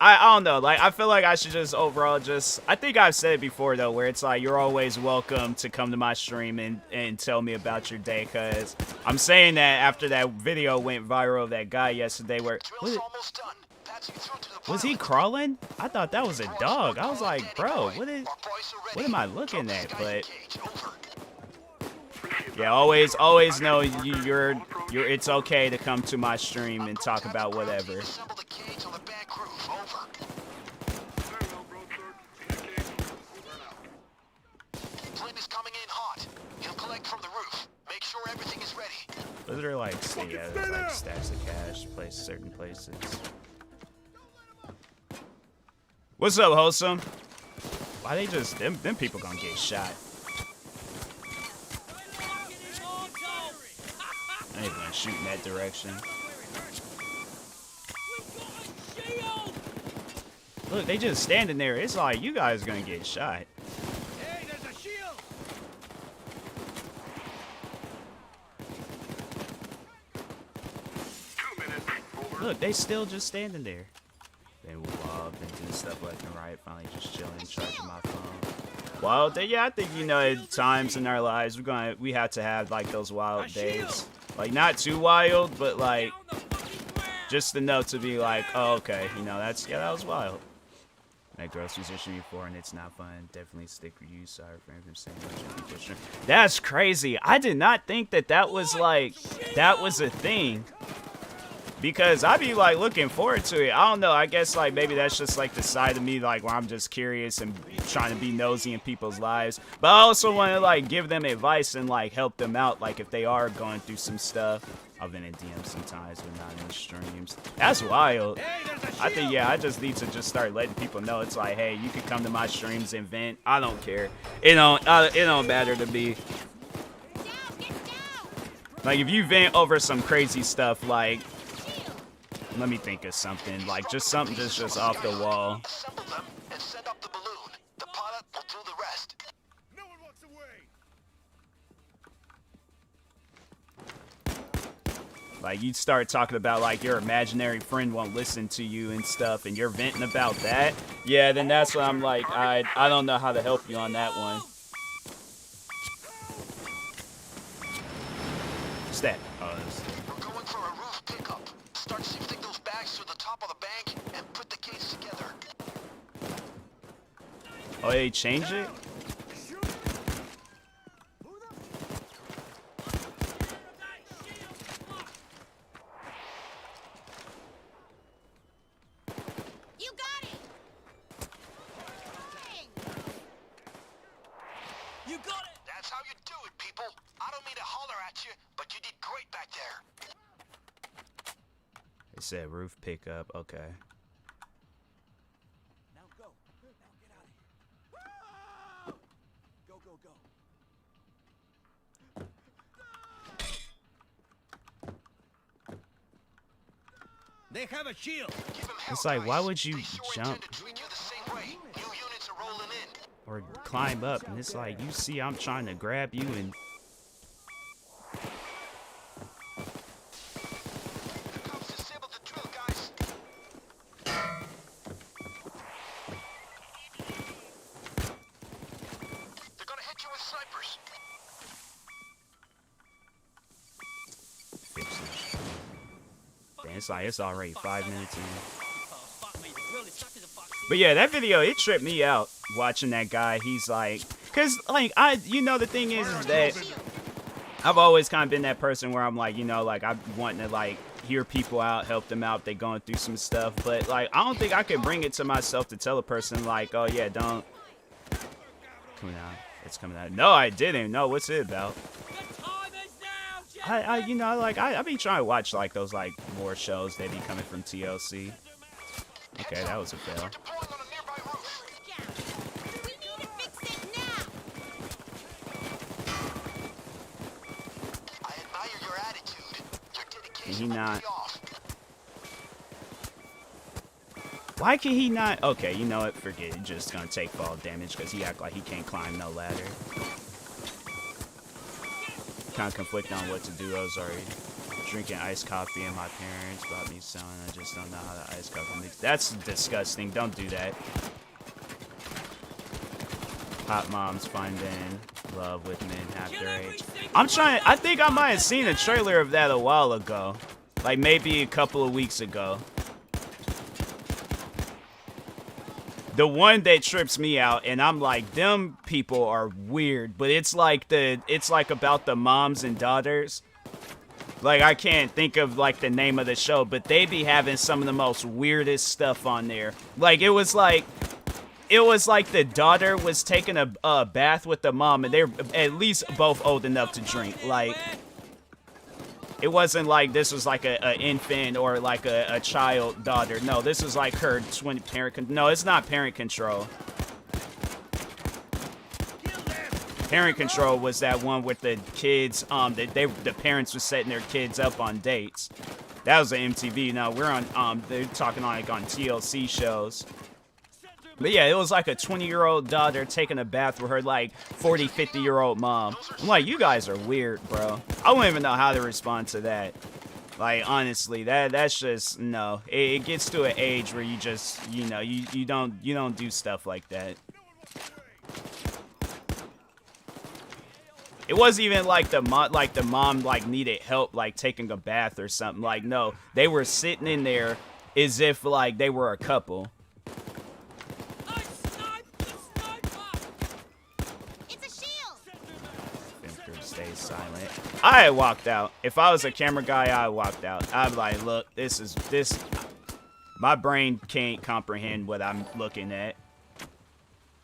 don't know. Like, I feel like I should just overall just. I think I've said it before though, where it's like you're always welcome to come to my stream and tell me about your day. Cause I'm saying that after that video went viral of that guy yesterday, where Drill's almost done. Patching through to the was he pilot. crawling? I thought that was a dog. I was like, bro, what am I looking at? But yeah, always know you're it's okay to come to my stream and talk about whatever. Assemble the cage on the back roof. Over. Very well, Broadsword. In the case, over and out. Plane is coming in hot. He'll collect from the roof. Make sure everything is ready. Those are like, yeah, there's like stacks of cash placed certain places. What's up, Wholesome? Why they just them people gonna get shot? ain't even gonna shoot in that direction. Look, they just standing there. It's like you guys are gonna get shot. Hey, there's a shield. Look, they still just standing there. They wild, been doing stuff left and right. Finally, just chilling, charging my phone. Well, yeah, I think at times in our lives we have to have like those wild days. Like not too wild, but like just enough to be like, oh, okay, that was wild. That groceries issue before, and it's not fun. Definitely stick for you. Sorry for him saying much. That's crazy. I did not think that was like that was a thing. Because I be like looking forward to it. I don't know. I guess like maybe that's just like the side of me like where I'm just curious and trying to be nosy in people's lives. But I also want to like give them advice and like help them out. Like if they are going through some stuff. I've been in DMs sometimes, but not in streams. That's wild. I think I just need to just start letting people know. It's like, hey, you can come to my streams and vent. I don't care. It don't matter to me. Like if you vent over some crazy stuff, like. Let me think of something, like just something that's just off the wall. Assemble them and send up the balloon. The pilot will do the rest. No one walks away. Like you'd start talking about like your imaginary friend won't listen to you and stuff, and you're venting about that. Yeah, then that's when I'm like, I don't know how to help you on that one. What's that? Oh, We're going for a roof pickup. Start shifting those bags to the top of the bank and put the case together. oh, they changed it? You got it. You got it. That's how you do it, people. I don't mean to holler at you, but you did great back there. It said roof pickup. Okay. Now go. Now get out of here. Go, go, go. They have a shield. Give him hell, It's like, why guys. would you They sure jump intend to treat you the same way. New units are rolling in. or climb up? And it's like, you see, I'm trying to grab you and. Here comes disable the drill, guys. They're gonna hit you with snipers. Fix it. Damn, it's like it's already 5 minutes in. But yeah, that video, it tripped me out watching that guy. He's like, cause like the thing is that I've always kind of been that person where I'm like, like I'm wanting to like hear people out, help them out if they're going through some stuff. But like, I don't think I could bring it to myself to tell a person like, oh yeah, don't. Coming out. It's coming out. No, I didn't. No, what's it about? I be trying to watch like those like war shows. They be coming from TLC. Okay, that was a fail. Deploying on a nearby roof. We need to fix it now. I admire your attitude. Your dedication Can he will not? pay off. Why can he not? Okay, you know what? Forget it. He's just gonna take fall damage because he act like he can't climb no ladder. Kind of conflicted on what to do. I was already drinking iced coffee and my parents bought me some. I just don't know how the iced coffee mix. That's disgusting. Don't do that. Hot moms finding love with men half their age. I think I might have seen a trailer of that a while ago. Like maybe a couple of weeks ago. The one that trips me out, and I'm like, them people are weird, but it's like about the moms and daughters. Like, I can't think of like the name of the show, but they be having some of the most weirdest stuff on there. Like, it was like the daughter was taking a bath with the mom, and they're at least both old enough to drink. Like, it wasn't like this was like an infant or like a child daughter. No, this was like her twin parent. No, it's not parent control. Parent Control was that one with the kids. The parents were setting their kids up on dates. That was an MTV. Now we're on. They're talking like on TLC shows. But yeah, it was like a 20-year-old daughter taking a bath with her like 40, 50-year-old mom. I'm like, you guys are weird, bro. I wouldn't even know how to respond to that. Like, honestly, that's just, no. It gets to an age where you just, you know, you don't do stuff like that. It wasn't even like the mom like needed help like taking a bath or something. Like, no, they were sitting in there as if like they were a couple. Stay silent. I walked out. If I was a camera guy, I walked out. I'm like, look, this. My brain can't comprehend what I'm looking at.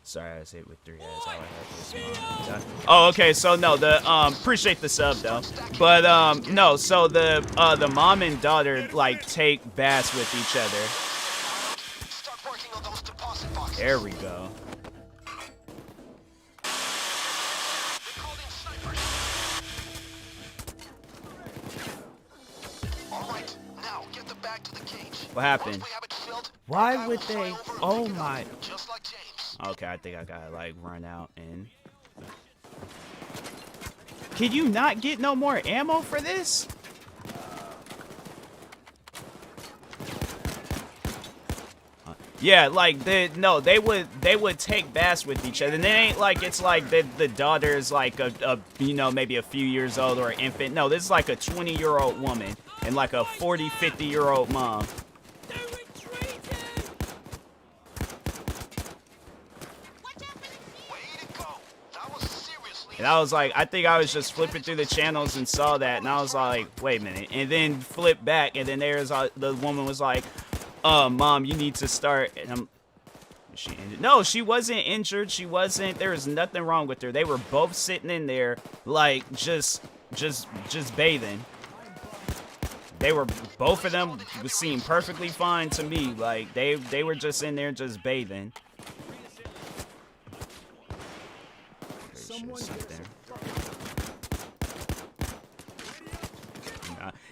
Sorry, I was hit with 3 heads. All I heard was oh, okay. So no, the appreciate the sub though. But no. So the mom and daughter like take baths with each other. Start working on those deposit boxes. There we go. What happened? Why would they? Oh my. Okay, I think I gotta like run out and. Can you not get no more ammo for this? Yeah, like they would take baths with each other. And it ain't like it's like the daughter is like a you know, maybe a few years old or an infant. No, this is like a 20-year-old woman and like a 40, 50-year-old mom. And I was like, I think I was just flipping through the channels and saw that, and I was like, wait a minute. And then flipped back, and then there's the woman was like, Mom, you need to start. And I'm, is she injured? No, she wasn't injured. She wasn't. There was nothing wrong with her. They were both sitting in there, like just bathing. They were, both of them seemed perfectly fine to me. Like they were just in there just bathing.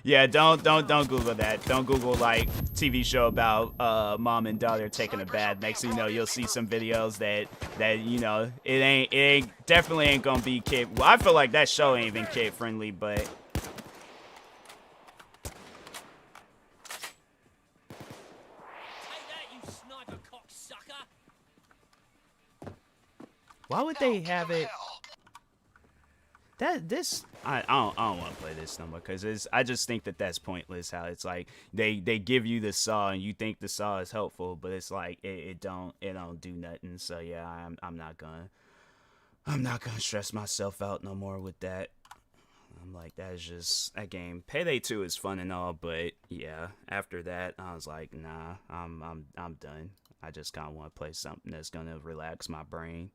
Yeah, don't Google that. Don't Google like TV show about mom and daughter taking a bath. Next thing you know, you'll see some videos that you know it definitely ain't gonna be kid. Well, I feel like that show ain't even kid friendly, but. Why would they have it? I don't want to play this no more because I just think that's pointless. How it's like they give you the saw and you think the saw is helpful, but it's like it don't do nothing. So yeah, I'm not gonna stress myself out no more with that. I'm like, that's just that game. Payday 2 is fun and all, but yeah, after that I was like, nah, I'm done. I just kind of want to play something that's gonna relax my brain.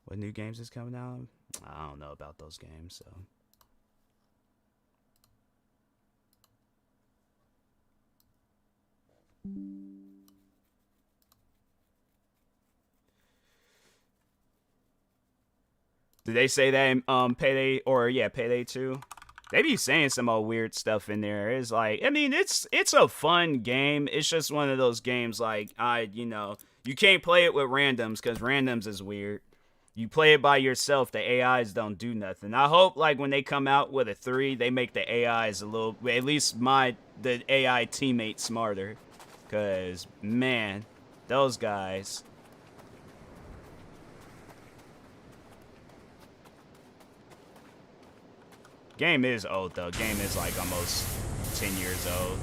What new games is coming out? I don't know about those games, so. Did they say that in Payday or yeah, Payday 2? They be saying some old weird stuff in there. It's like, I mean, it's a fun game. It's just one of those games like you know, you can't play it with randoms because randoms is weird. You play it by yourself, the AIs don't do nothing. I hope like when they come out with a 3, they make the AIs a little, at least the AI teammates smarter. Cause man, those guys. Game is old though. Game is like almost 10 years old.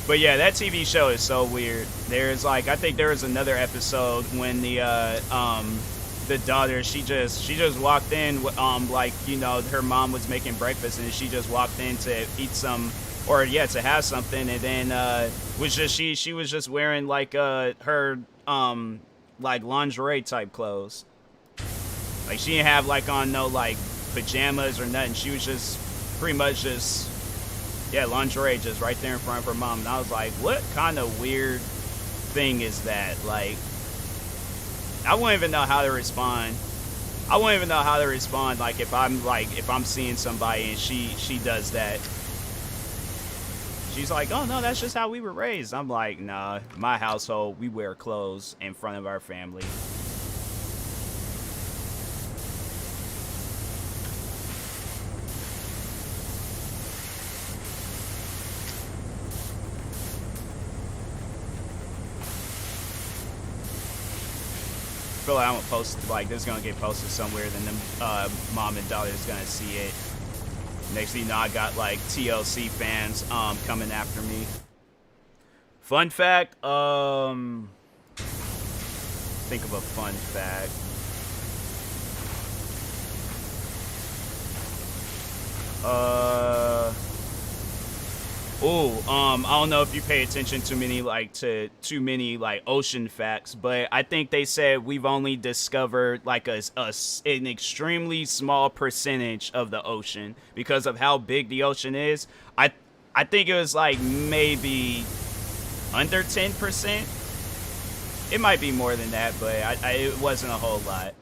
But yeah, that TV show is so weird. There's like, I think there was another episode when the daughter, she just walked in, like, you know, her mom was making breakfast and she just walked in to eat some, or yeah, to have something, and then was just she was just wearing like her like lingerie type clothes. Like she didn't have like on no like pajamas or nothing. She was just pretty much just, yeah, lingerie just right there in front of her mom. And I was like, what kind of weird thing is that, like, I wouldn't even know how to respond. I wouldn't even know how to respond, like, if I'm seeing somebody and she does that. She's like, oh no, that's just how we were raised. I'm like, nah, my household, we wear clothes in front of our family. I feel like I'm gonna post, like, this is gonna get posted somewhere, then them mom and daughter is gonna see it. Next thing you know, I got like TLC fans coming after me. Fun fact, think of a fun fact. I don't know if you pay attention to too many ocean facts, but I think they said we've only discovered like an extremely small percentage of the ocean because of how big the ocean is. I think it was like maybe under 10%. It might be more than that, but it wasn't a whole lot.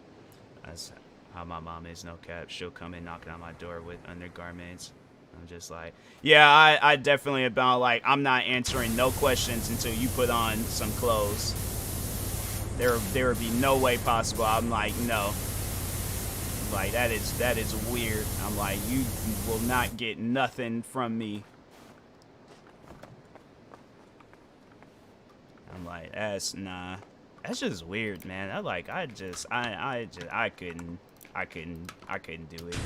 That's how my mom is, no cap. She'll come in knocking on my door with undergarments. I'm just like, yeah, I definitely about like, I'm not answering no questions until you put on some clothes. There would be no way possible. I'm like, no. Like, that is weird. I'm like, you will not get nothing from me. I'm like, nah. That's just weird, man. I couldn't do it.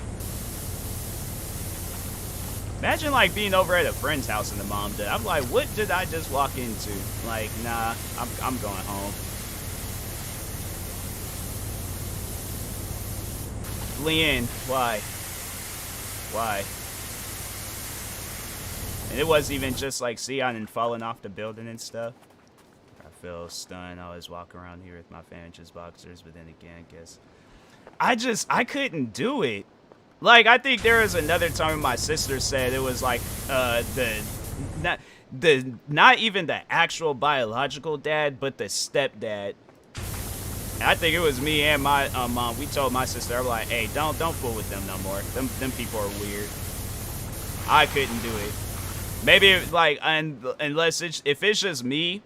Imagine like being over at a friend's house and the mom did. I'm like, what did I just walk into? Like, nah, I'm going home. Leanne, why? Why? And it wasn't even just like Sion and falling off the building and stuff. I feel stunned. I always walk around here with my fanches boxers, but then again, I guess I couldn't do it. Like, I think there was another time my sister said it was like not even the actual biological dad, but the stepdad. And I think it was me and my mom. We told my sister, I'm like, hey, don't fool with them no more. Them people are weird. I couldn't do it. Maybe like unless if it's just me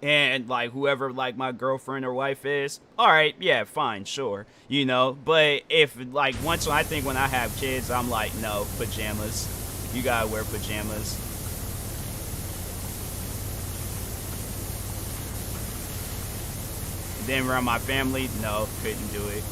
and like whoever like my girlfriend or wife is, all right, yeah, fine, sure, you know. But if like when I have kids, I'm like, no, pajamas. You gotta wear pajamas. Then around my family, no, couldn't do it.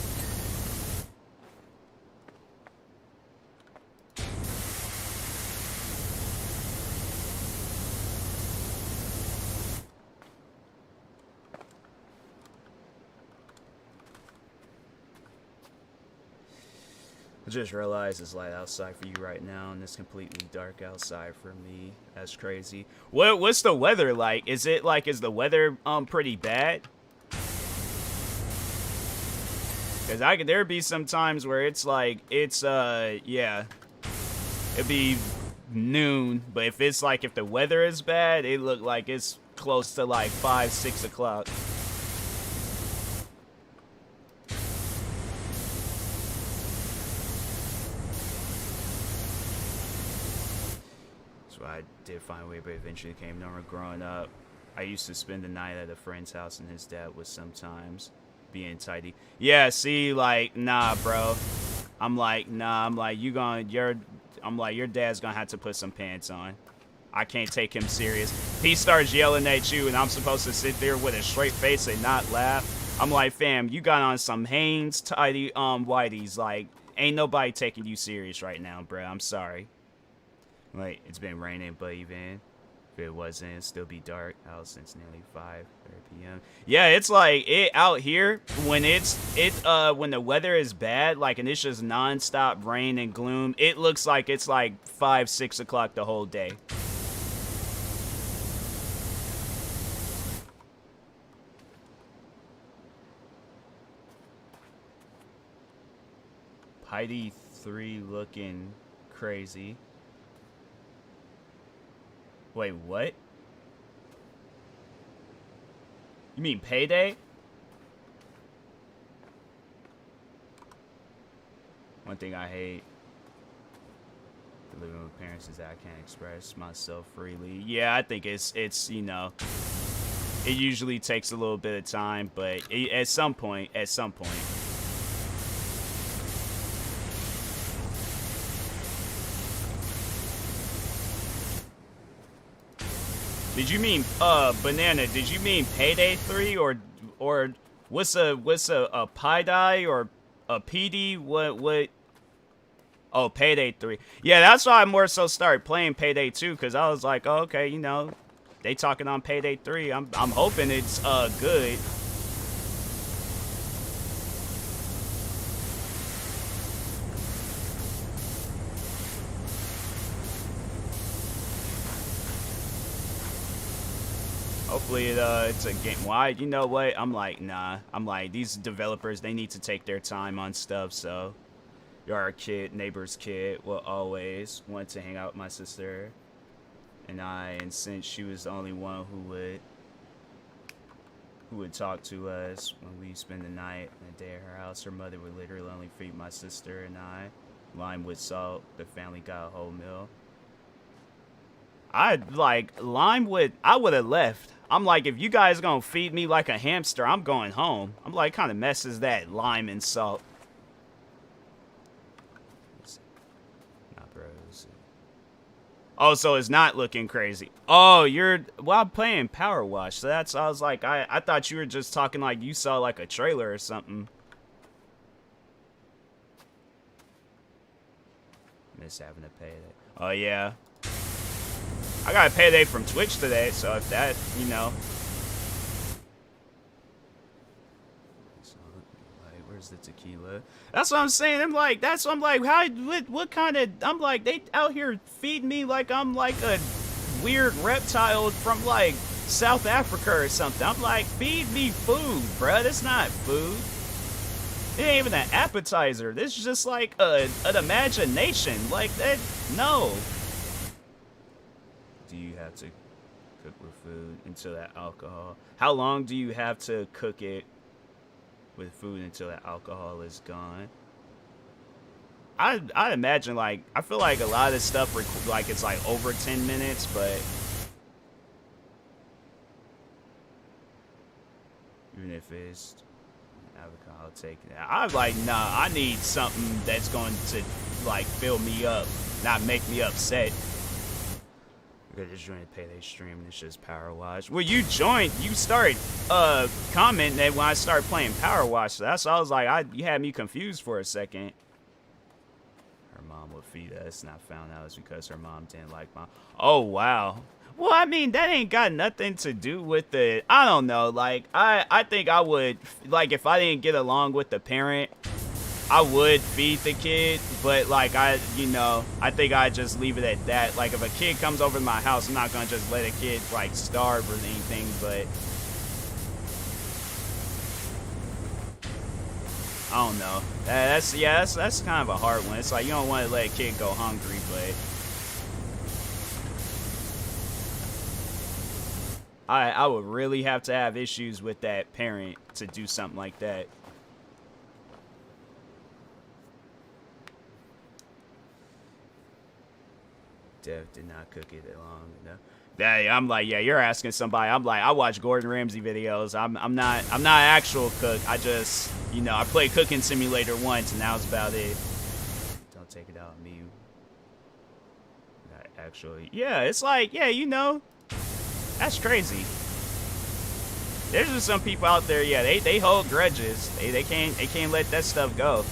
I just realized it's light outside for you right now, and it's completely dark outside for me. That's crazy. What's the weather like? Is the weather pretty bad? Cause there'd be some times where it's like yeah, it'd be noon, but if the weather is bad, it look like it's close to like 5-6 o'clock. I did find a way, but eventually came normal. Growing up, I used to spend the night at a friend's house, and his dad was sometimes being tidy. Yeah, see, like, nah, bro. I'm like, nah. I'm like, your dad's gonna have to put some pants on. I can't take him serious. He starts yelling at you, and I'm supposed to sit there with a straight face and not laugh. I'm like, fam, you got on some Hanes tidy whiteys. Like, ain't nobody taking you serious right now, bro. I'm sorry. Like, it's been raining, but even if it wasn't, it'd still be dark out since nearly 5:30 p.m. Yeah, it's like it out here when when the weather is bad, like, and it's just nonstop rain and gloom. It looks like it's like 5-6 o'clock the whole day. Heidi 3 looking crazy. Wait, what? You mean Payday? One thing I hate living with parents is that I can't express myself freely. Yeah, I think it's you know, it usually takes a little bit of time, but at some point. Did you mean Banana? Did you mean Payday 3 or what's a PAYDAY or a PD? What? Oh, Payday 3. Yeah, that's why I more so started playing Payday 2 because I was like, oh, okay, you know, they talking on Payday 3. I'm hoping it's good. Hopefully it's a game. Why? You know what? I'm like, nah. I'm like, these developers, they need to take their time on stuff. So, your kid, neighbor's kid, will always want to hang out with my sister and I. And since she was the only one who would talk to us when we spend the night and the day at her house, her mother would literally only feed my sister and I lime with salt. The family got a whole meal. I would have left. I'm like, if you guys gonna feed me like a hamster, I'm going home. I'm like, kind of messes that lime and salt. Nah, bro. Oh, so it's not looking crazy. Oh, well, I'm playing POWERWASH. So that's, I was like, I thought you were just talking like you saw like a trailer or something. Miss having to pay that. Oh, yeah. I got a Payday from Twitch today, so if that, you know. Like, where's the tequila? That's what I'm saying. I'm like, how, what kind of, I'm like, they out here feeding me like I'm like a weird reptile from like South Africa or something. I'm like, feed me food, bruh. That's not food. It ain't even an appetizer. This is just like an imagination. Like that, no. Do you have to cook with food until that alcohol? How long do you have to cook it with food until that alcohol is gone? I imagine, like, I feel like a lot of this stuff, like, it's like over 10 minutes, but even if it's avocado, I'll take it. I'm like, nah, I need something that's going to, like, fill me up, not make me upset. I just joined a Payday stream and it's just POWERWASH. Well, you started commenting that when I started playing POWERWASH. So that's why I was like, you had me confused for a second. Her mom would feed us, and I found out it's because her mom didn't like mom. Oh, wow. Well, I mean, that ain't got nothing to do with the, I don't know. Like, I think I would, like, if I didn't get along with the parent, I would feed the kid, but like I think I'd just leave it at that. Like if a kid comes over to my house, I'm not gonna just let a kid like starve or anything, but I don't know. That's kind of a hard one. It's like you don't want to let a kid go hungry, but I would really have to have issues with that parent to do something like that. Dev did not cook it that long enough. Yeah, I'm like, yeah, you're asking somebody. I'm like, I watch Gordon Ramsay videos. I'm not an actual cook. I just, I played Cooking Simulator once, and that was about it. Don't take it out on me. Not actually. Yeah, it's like, yeah, that's crazy. There's just some people out there, yeah, they hold grudges. They can't let that stuff go.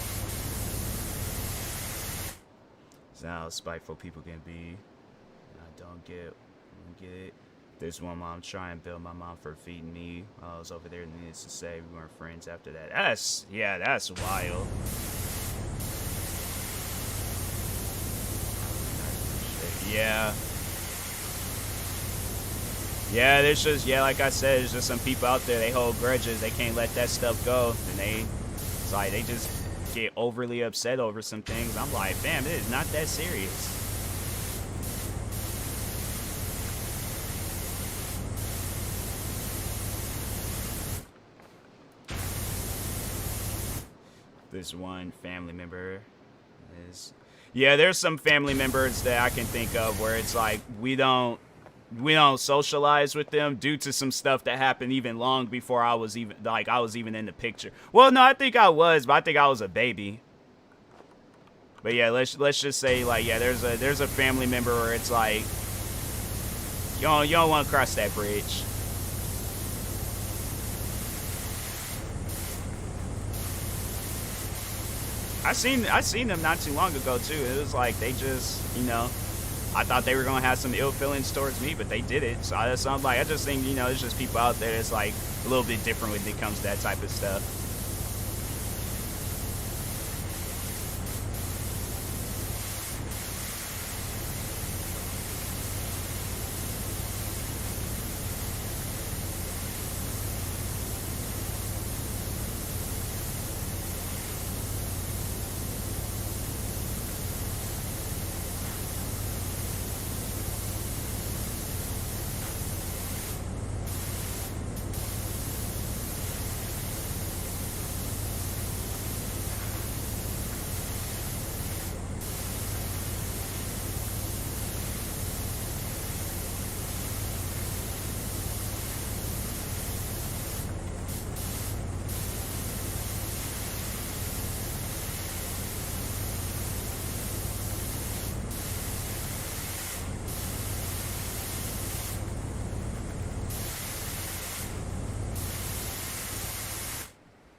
That's how spiteful people can be. I don't get it. There's one mom trying to bill my mom for feeding me while I was over there. Needless to say, we weren't friends after that. That's wild. Yeah. Yeah, there's just, like I said, there's just some people out there, they hold grudges. They can't let that stuff go. And it's like, they just get overly upset over some things. I'm like, fam, it is not that serious. This one family member is... Yeah, there's some family members that I can think of where it's like we don't socialize with them due to some stuff that happened even long before I was even in the picture. Well, no, I think I was, but I think I was a baby. But yeah, let's just say like yeah, there's a family member where it's like you don't want to cross that bridge. I seen them not too long ago too. It was like they just, you know, I thought they were gonna have some ill feelings towards me, but they didn't. So I just think, you know, it's just people out there that's like a little bit different when it comes to that type of stuff.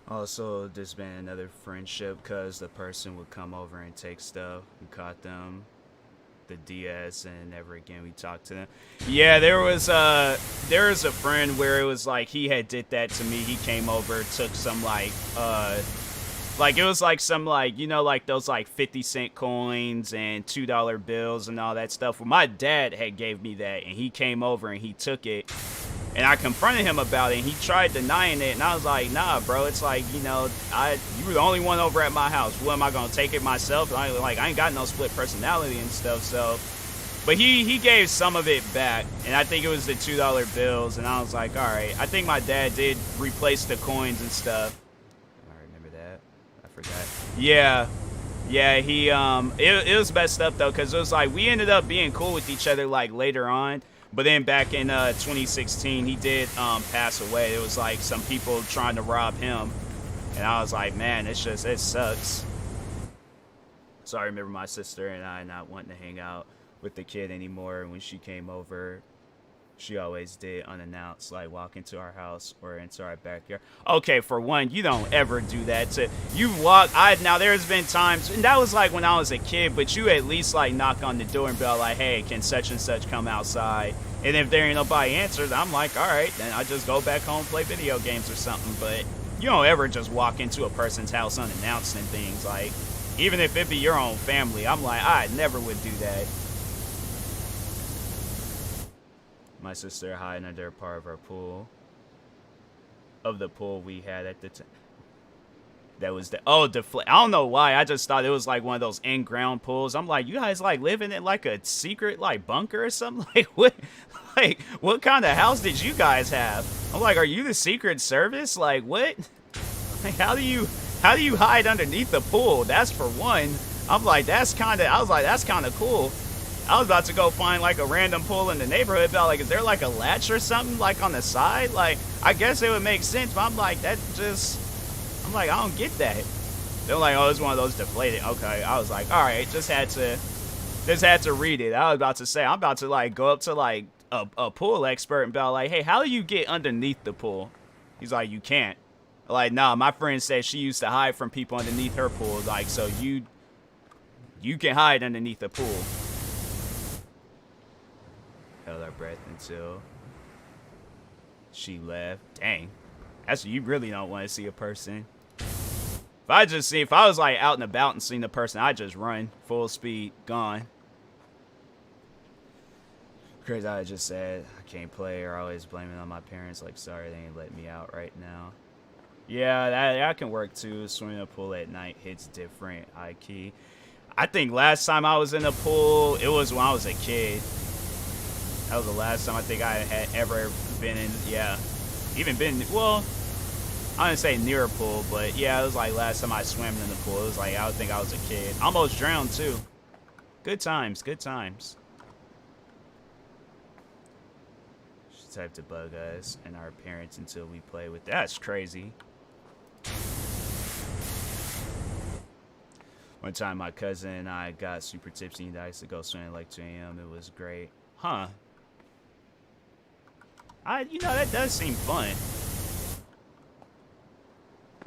Also, there's been another friendship because the person would come over and take stuff. We caught them, the DS, and never again we talked to them. Yeah, there was a friend where it was like he had did that to me. He came over, took some like it was like some like, you know, like those like 50-cent coins and $2 bills and all that stuff. Well, my dad had gave me that, and he came over and he took it. And I confronted him about it, and he tried denying it, and I was like, nah, bro, it's like, you know, you were the only one over at my house. What, am I going to take it myself? I ain't got no split personality and stuff, so. But he gave some of it back, and I think it was the $2 bills, and I was like, all right. I think my dad did replace the coins and stuff. I remember that. I forgot. Yeah. Yeah, it was messed up, though, because it was like, we ended up being cool with each other, like, later on. But then back in 2016, he did pass away. It was like some people trying to rob him. And I was like, man, it sucks. So I remember my sister and I not wanting to hang out with the kid anymore. When she came over, she always did unannounced, like walk into our house or into our backyard. Okay, for one, you don't ever do that. Now there's been times, and that was like when I was a kid, but you at least like knock on the door and be like, hey, can such and such come outside? And if there ain't nobody answered, I'm like, all right, then I just go back home and play video games or something. But you don't ever just walk into a person's house unannounced and things. Like, even if it be your own family, I'm like, I never would do that. My sister hiding under a part of our pool. Of the pool we had at the time. That was I don't know why. I just thought it was like one of those in-ground pools. I'm like, you guys like living in like a secret like bunker or something? Like what kind of house did you guys have? I'm like, are you the Secret Service? Like what? Like how do you hide underneath the pool? That's for one. I was like, that's kind of cool. I was about to go find like a random pool in the neighborhood. About like, is there like a latch or something like on the side? Like, I guess it would make sense, but I'm like, I'm like, I don't get that. They're like, oh, it's one of those deflated. Okay, I was like, all right, just had to read it. I was about to say, I'm about to like go up to like a pool expert and be like, hey, how do you get underneath the pool? He's like, you can't. Like, nah, my friend said she used to hide from people underneath her pool. Like, so you can hide underneath the pool. Held our breath until she left. Dang. That's you really don't want to see a person. If I was like out and about and seen the person, I'd just run full speed, gone. Crazy, I just said I can't play or always blaming on my parents. Like, sorry, they ain't letting me out right now. Yeah, that can work too. Swimming in a pool at night hits different. High key. I think last time I was in a pool, it was when I was a kid. That was the last time I think I had ever been in. Yeah, even been. Well, I didn't say near a pool, but yeah, it was like last time I swam in the pool. It was like I would think I was a kid. Almost drowned too. Good times, good times. She typed to bug us and our parents until we play with. That's crazy. One time my cousin and I got super tipsy and I used to go swimming at like 2 a.m. It was great. Huh. You know, that does seem fun.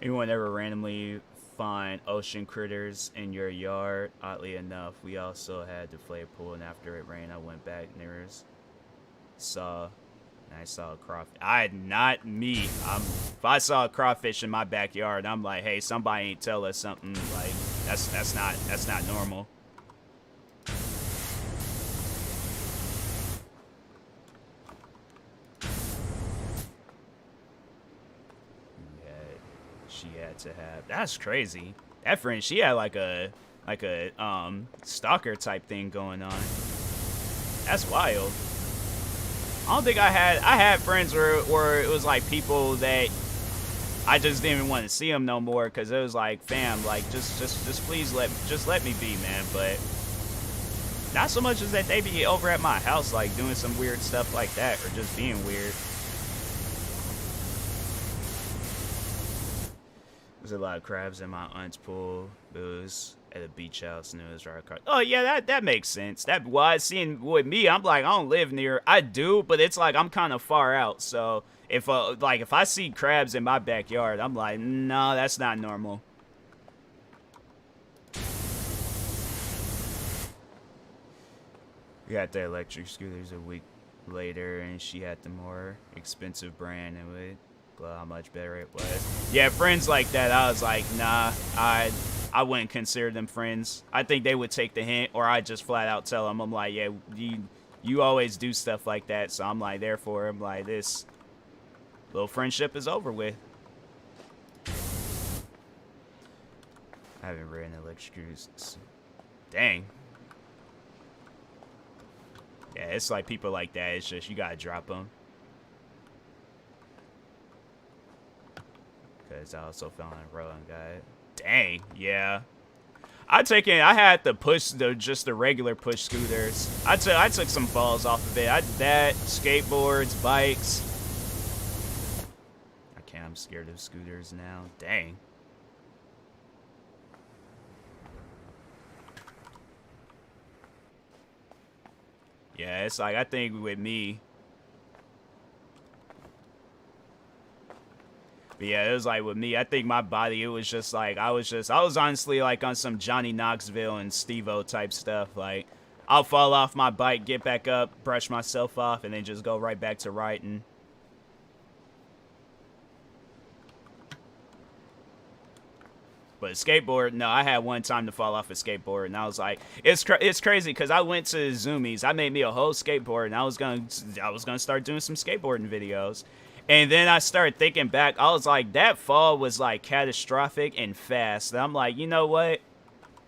Anyone ever randomly find ocean critters in your yard? Oddly enough, we also had to play a pool, and after it rained, I went back near us. I saw a crawfish. Not me. If I saw a crawfish in my backyard, I'm like, hey, somebody ain't tell us something. Like, that's not normal. She had to have. That's crazy. That friend, she had like a stalker type thing going on. That's wild. I don't think I had friends where it was like people that I just didn't even want to see them no more because it was like, fam, like just please let me be, man. But not so much as that they be over at my house like doing some weird stuff like that or just being weird. There's a lot of crabs in my aunt's pool. It was at a beach house and it was right across. Oh yeah, that makes sense. That why seeing with me, I'm like, I don't live near. I do, but it's like I'm kind of far out. So if I see crabs in my backyard, I'm like, no, that's not normal. We got the electric scooters a week later, and she had the more expensive brand, and we. How much better it was. Yeah, friends like that, I was like, nah, I wouldn't consider them friends. I think they would take the hint, or I'd just flat out tell them, I'm like, yeah, you always do stuff like that, so I'm like, therefore, I'm like, this little friendship is over with. I haven't ridden electric scooters. Dang. Yeah, it's like people like that, it's just, you gotta drop them. Because I also found a rolling guide. Dang, yeah. I had to push just the regular push scooters. I took some falls off of it. I did that, skateboards, bikes. I'm scared of scooters now. Dang. Yeah, it's like I think with me. But yeah, it was like with me, I think my body, it was just like, I was honestly like on some Johnny Knoxville and Steve-O type stuff. Like, I'll fall off my bike, get back up, brush myself off, and then just go right back to writing. But a skateboard, no, I had one time to fall off a skateboard, and I was like, it's crazy because I went to Zoomies, I made me a whole skateboard, and I was gonna start doing some skateboarding videos. And then I started thinking back. I was like, that fall was like catastrophic and fast. And I'm like, you know what?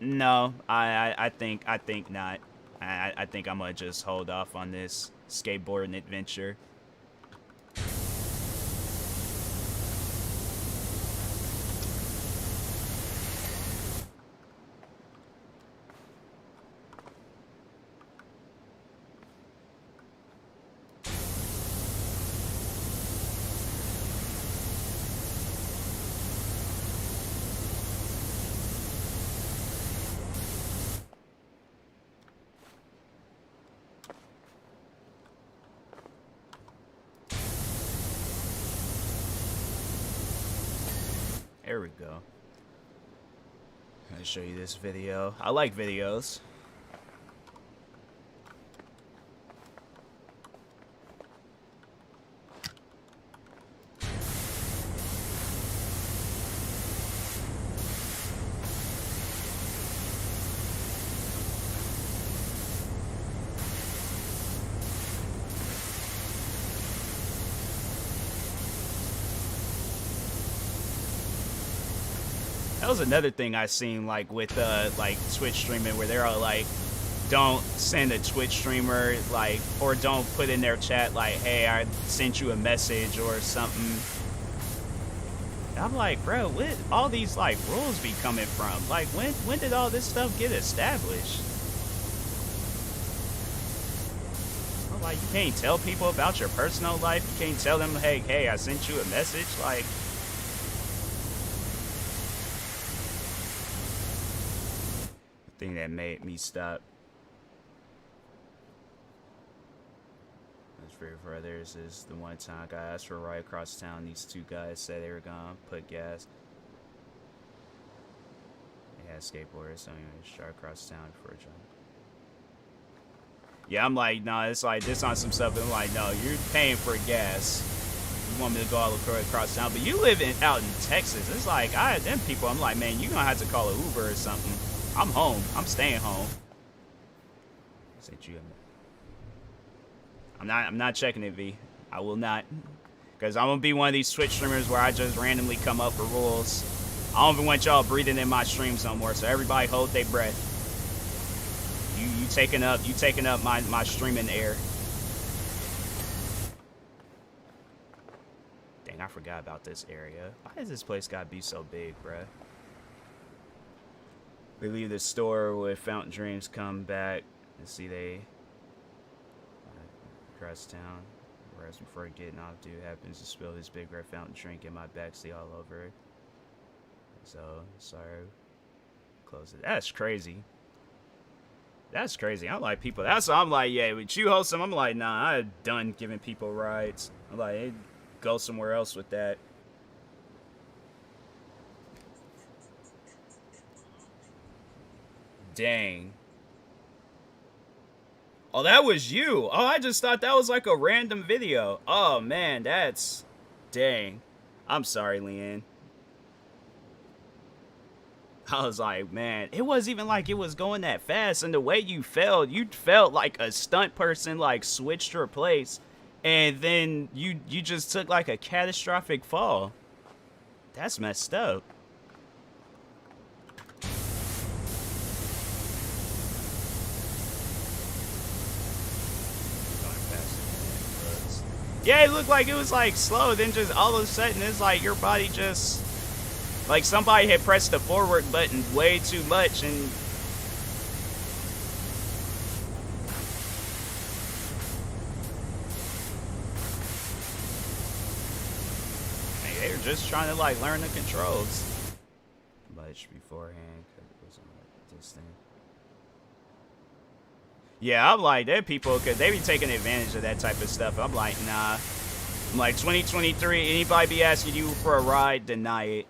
No, I think not. I think I'm gonna just hold off on this skateboarding adventure. There we go. I'll show you this video. I like videos. That was another thing I seen like with like Twitch streaming where they're all like, don't send a Twitch streamer like, or don't put in their chat like, hey, I sent you a message or something. And I'm like, bro, where all these like rules be coming from? Like, when did all this stuff get established? I'm like, you can't tell people about your personal life. You can't tell them, hey, I sent you a message. Like, the thing that made me stop. For others is the one time I got asked for a ride across town. These two guys said they were gonna put gas. They had skateboarders, so anyway, just drive across town for a jump. Yeah, I'm like, nah, it's like this on some stuff. I'm like, no, you're paying for gas. You want me to go all across town, but you live out in Texas. It's like them people. I'm like, man, you're gonna have to call an Uber or something. I'm home. I'm staying home. Sent you. I'm not checking it, V. I will not. Because I'm going to be one of these Twitch streamers where I just randomly come up with rules. I don't even want y'all breathing in my streams no more, so everybody hold their breath. You taking up my streaming air. Dang, I forgot about this area. Why does this place gotta be so big, bruh? We leave the store with Fountain Dreams, come back and see they across town. Whereas before getting off, dude happens to spill this big red fountain drink in my backseat all over it. So, sorry. Close it. That's crazy. That's crazy. I'm like, people. That's what I'm like, yeah, with you host them, I'm like, nah, I'm done giving people rides. I'm like, hey, go somewhere else with that. Dang. Oh, that was you. Oh, I just thought that was like a random video. Oh, man, that's... Dang. I'm sorry, Leanne. I was like, man, it wasn't even like it was going that fast. And the way you felt like a stunt person, like, switched your place. And then you just took, like, a catastrophic fall. That's messed up. Yeah, it looked like it was like slow, then just all of a sudden it's like your body just like somebody had pressed the forward button way too much and they were just trying to like learn the controls much beforehand because it wasn't like this thing. Yeah, I'm like, they're people, because they be taking advantage of that type of stuff. I'm like, nah. I'm like, 2023, anybody be asking you for a ride, deny it.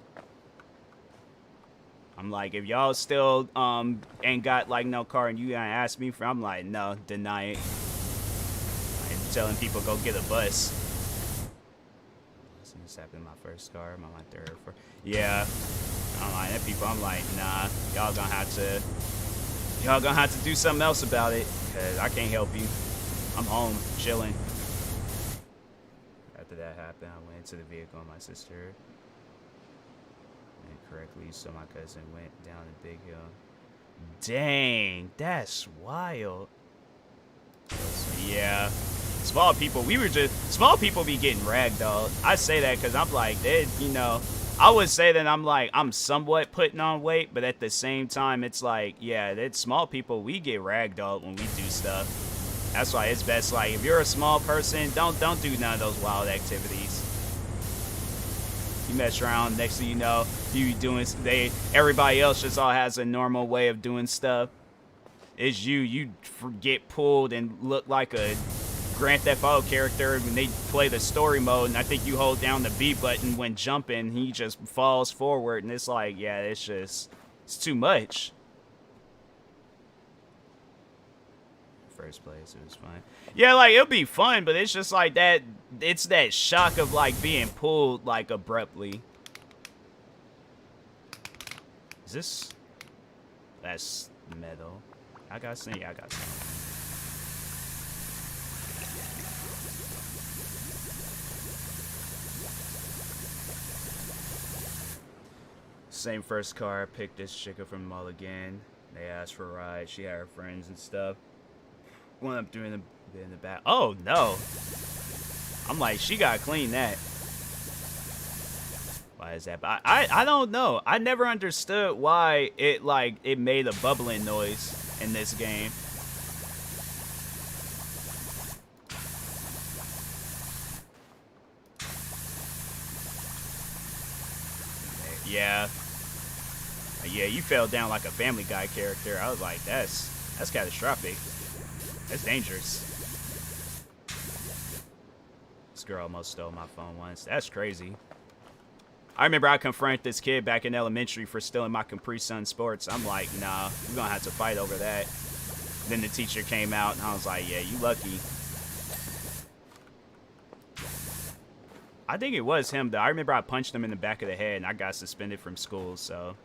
I'm like, if y'all still ain't got, like, no car and you gonna ask me for, I'm like, no, deny it. I'm telling people, go get a bus. This happened in my first car, I'm on my third. Yeah, I'm like, that people, I'm like, nah, y'all gonna have to do something else about it, because I can't help you. I'm home, chilling. After that happened, I went into the vehicle with my sister. And correctly, so my cousin went down the big hill. Dang, that's wild. So, yeah. Small people be getting ragdolled. I say that because I'm like, I would say that I'm somewhat putting on weight, but at the same time, it's like, yeah, that small people, we get ragdolled when we do stuff. That's why it's best, like, if you're a small person, don't do none of those wild activities. You mess around, next thing you know, everybody else just all has a normal way of doing stuff. It's you get pulled and look like a Grand Theft Auto character when they play the story mode, and I think you hold down the B button when jumping, he just falls forward, and it's like, yeah, it's too much. First place, it was fun. Yeah, like, it'll be fun, but it's just like that, it's that shock of, like, being pulled, like, abruptly. Is this? That's metal. I got some. Yeah, I got some. Same first car. I picked this chick up from the mall again. They asked for a ride. She had her friends and stuff. Went up doing in the back. Oh no! I'm like, she gotta clean that. Like, is that? But I don't know. I never understood why it made a bubbling noise in this game. Yeah. Yeah, you fell down like a Family Guy character. I was like, that's catastrophic. That's dangerous. This girl almost stole my phone once. That's crazy. I remember I confronted this kid back in elementary for stealing my Capri Sun Sports. I'm like, nah, we're gonna have to fight over that. Then the teacher came out and I was like, yeah, you lucky. I think it was him though. I remember I punched him in the back of the head and I got suspended from school, so.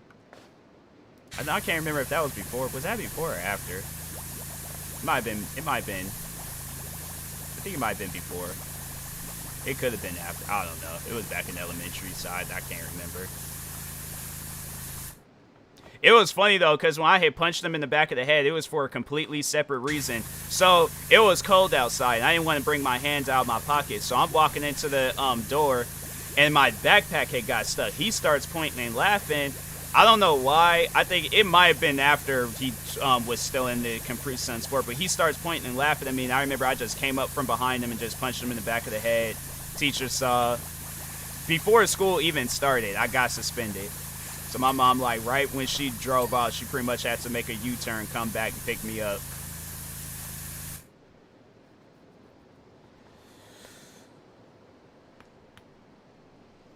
I can't remember if that was before. Was that before or after? It might have been. I think it might have been before. It could have been after. I don't know. It was back in elementary side. I can't remember. It was funny, though, because when I had punched him in the back of the head, it was for a completely separate reason. So, it was cold outside. I didn't want to bring my hands out of my pocket. So, I'm walking into the door, and my backpack had got stuck. He starts pointing and laughing. I don't know why. I think it might have been after he was still in the Capri Sun Sport, but he starts pointing and laughing at me, and I remember I just came up from behind him and just punched him in the back of the head. Teacher saw. Before school even started, I got suspended. So my mom, like, right when she drove out, she pretty much had to make a U-turn, come back, and pick me up.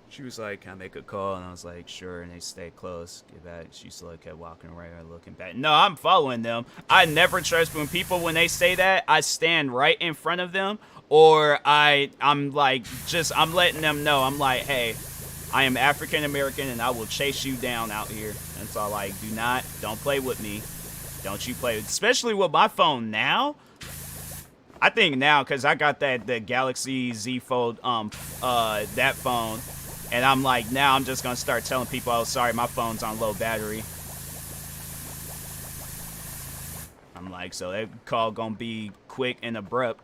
She was like, can I make a call? And I was like, sure. And they stayed close. Get back. She still kept walking around, looking back. No, I'm following them. I never trust when people, when they say that, I stand right in front of them. Or I'm like, I'm letting them know. I'm like, hey, I am African American and I will chase you down out here. That's all. Like, don't play with me. Don't you play, especially with my phone now. I think now, because I got the Galaxy Z Fold, that phone. And I'm like, now I'm just going to start telling people, oh, sorry, my phone's on low battery. I'm like, so that call going to be quick and abrupt.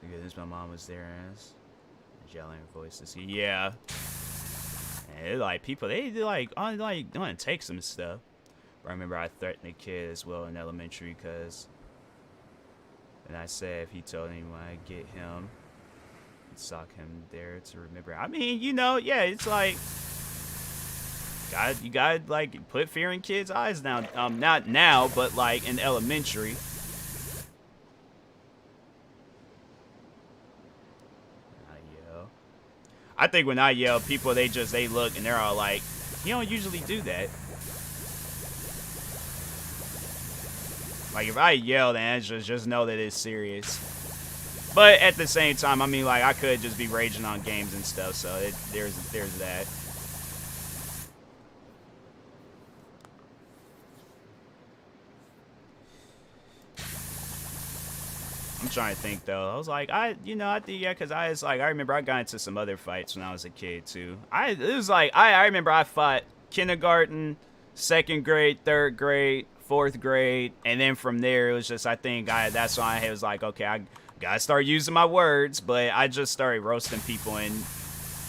Because my mom was there and yelling voices. Yeah. And like people, they like want to take some stuff. I remember I threatened a kid as well in elementary because, and I said if he told anyone I'd get him, I'd sock him there to remember. I mean, you know, yeah, it's like, you gotta like put fear in kids' eyes now. Not now, but like in elementary. I yell. I think when I yell, people they look and they're all like, you don't usually do that. Like, if I yell, then just know that it's serious. But at the same time, I mean, like, I could just be raging on games and stuff, so there's that. I'm trying to think, though. I was like, I think, yeah, because I was like, I remember I got into some other fights when I was a kid, too. I remember I fought kindergarten, 2nd grade, 3rd grade, 4th grade, and then from there it was just that's why I was like, okay, I gotta start using my words. But I just started roasting people and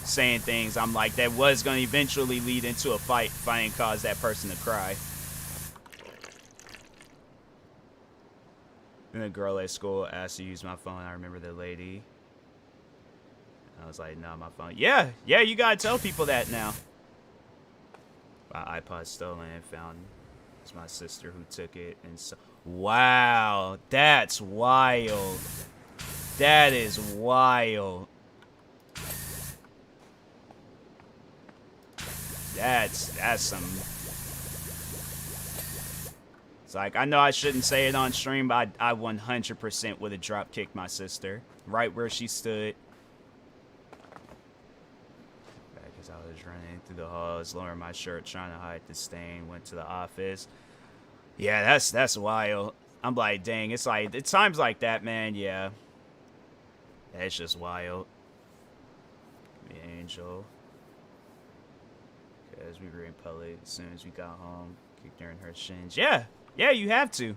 saying things I'm like that was gonna eventually lead into a fight if I didn't cause that person to cry. And a girl at school asked to use my phone. I remember the lady. I was like, no, my phone. Yeah, you gotta tell people that now. My iPod stolen and found. It's my sister who took it, and so wow, that's wild. That is wild. That's some. It's like, I know I shouldn't say it on stream, but I 100% would have drop kicked my sister right where she stood. Because I was running through the halls, lowering my shirt, trying to hide the stain. Went to the office. Yeah, that's wild. I'm like, dang, it's like, at times like that, man, yeah. That's just wild. The angel. Because we were in public as soon as we got home. Kicked her in her shins. Yeah, you have to.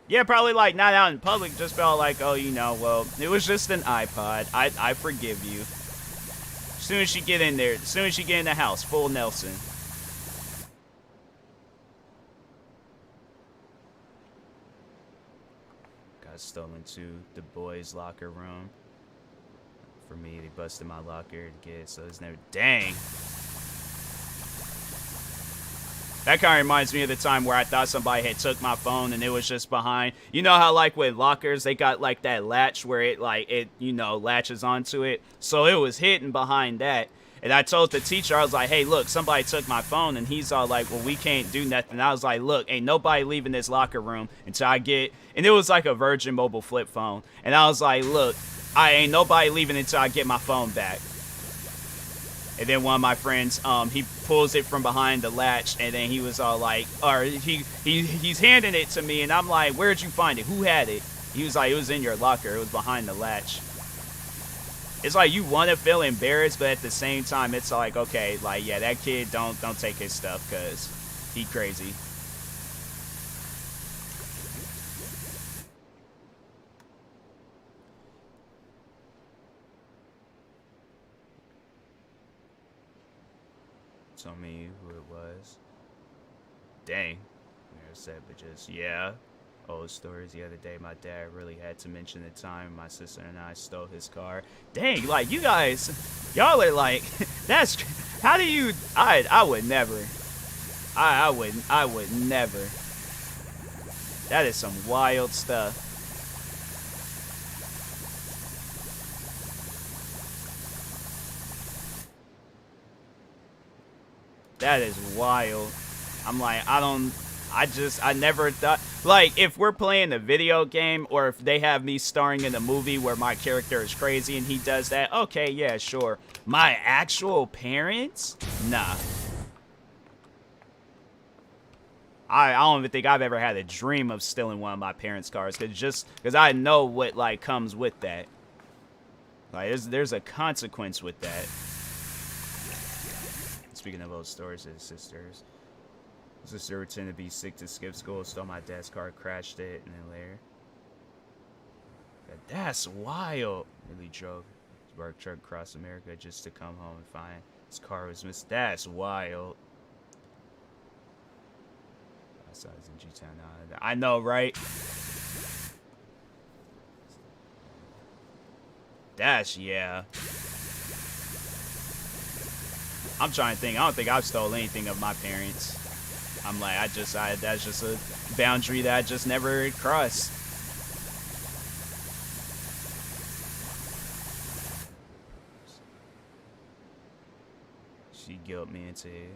Yeah, probably like not out in public. Just felt like, oh, you know, well, it was just an iPod. I forgive you. As soon as you get in there, as soon as you get in the house, full Nelson. Got stolen to the boys' locker room. For me, they busted my locker to get it, so it's never. Dang. That kind of reminds me of the time where I thought somebody had took my phone and it was just behind. You know how like with lockers, they got like that latch where it you know, latches onto it. So it was hidden behind that. And I told the teacher, I was like, hey, look, somebody took my phone. And he's all like, well, we can't do nothing. I was like, look, ain't nobody leaving this locker room until I get, and it was like a Virgin Mobile flip phone. And I was like, look, I ain't nobody leaving until I get my phone back. And then one of my friends, he pulls it from behind the latch, and then he was all like, or he's handing it to me, and I'm like, where'd you find it? Who had it? He was like, it was in your locker. It was behind the latch. It's like you want to feel embarrassed, but at the same time, it's like, okay, like, yeah, that kid, don't take his stuff, because he crazy. Told me who it was. Dang. Never said, but just, yeah. Old stories. The other day, my dad really had to mention the time my sister and I stole his car. Dang, like, you guys, y'all are like, that's, how do you, I would never. I would never. That is some wild stuff. That is wild. I'm like, I never thought, like, if we're playing a video game or if they have me starring in a movie where my character is crazy and he does that, okay, yeah, sure. My actual parents? Nah. I don't even think I've ever had a dream of stealing one of my parents' cars, because I know what, like, comes with that. Like, there's a consequence with that. Speaking of old stories, his sisters. His sister pretended to be sick to skip school, stole my dad's car, crashed it, and then later. That's wild. Really drove his work truck across America just to come home and find his car was missing. That's wild. I saw it in G2A. I know, right? That's, yeah. I'm trying to think. I don't think I've stole anything of my parents. I'm like, that's just a boundary that I just never crossed. She guilt me into it.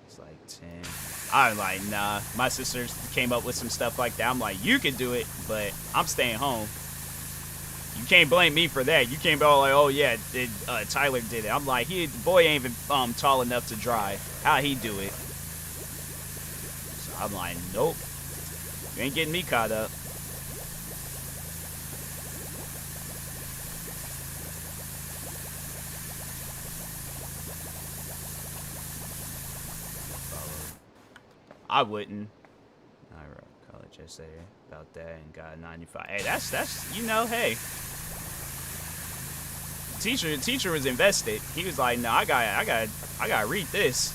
It's like 10. I'm like, nah. My sister came up with some stuff like that. I'm like, you can do it, but I'm staying home. You can't blame me for that. You can't be all like, oh yeah, Tyler did it. I'm like, the boy ain't even tall enough to drive. How'd he do it? So I'm like, nope. You ain't getting me caught up. I wouldn't. I wrote college essay about that and got a 95. Hey, that's you know, hey. Teacher was invested. He was like, no, I gotta read this.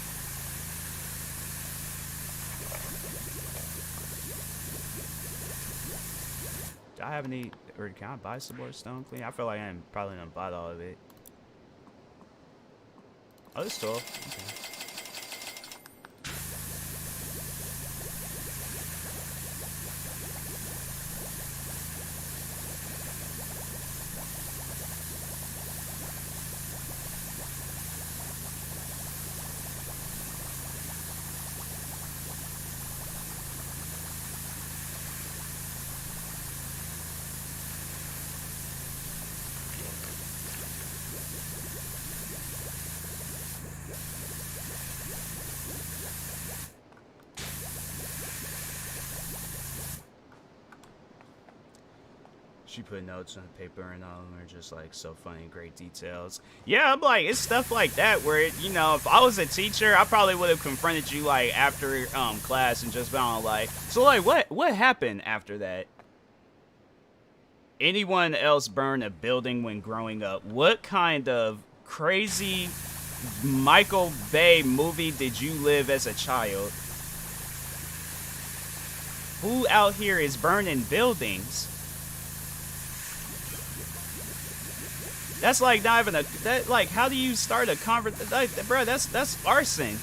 Do I have any, or can I buy some more stone clean? I feel like I probably done bought all of it. Oh, this is cool. Okay. She put notes on the paper and all of them are just like so funny, great details. Yeah, I'm like, it's stuff like that where, it, you know, if I was a teacher, I probably would have confronted you like after class and just been on like, so like what happened after that? Anyone else burn a building when growing up? What kind of crazy Michael Bay movie did you live as a child? Who out here is burning buildings? That's like not even a that like how do you start a conversation? Like, bro, that's arson.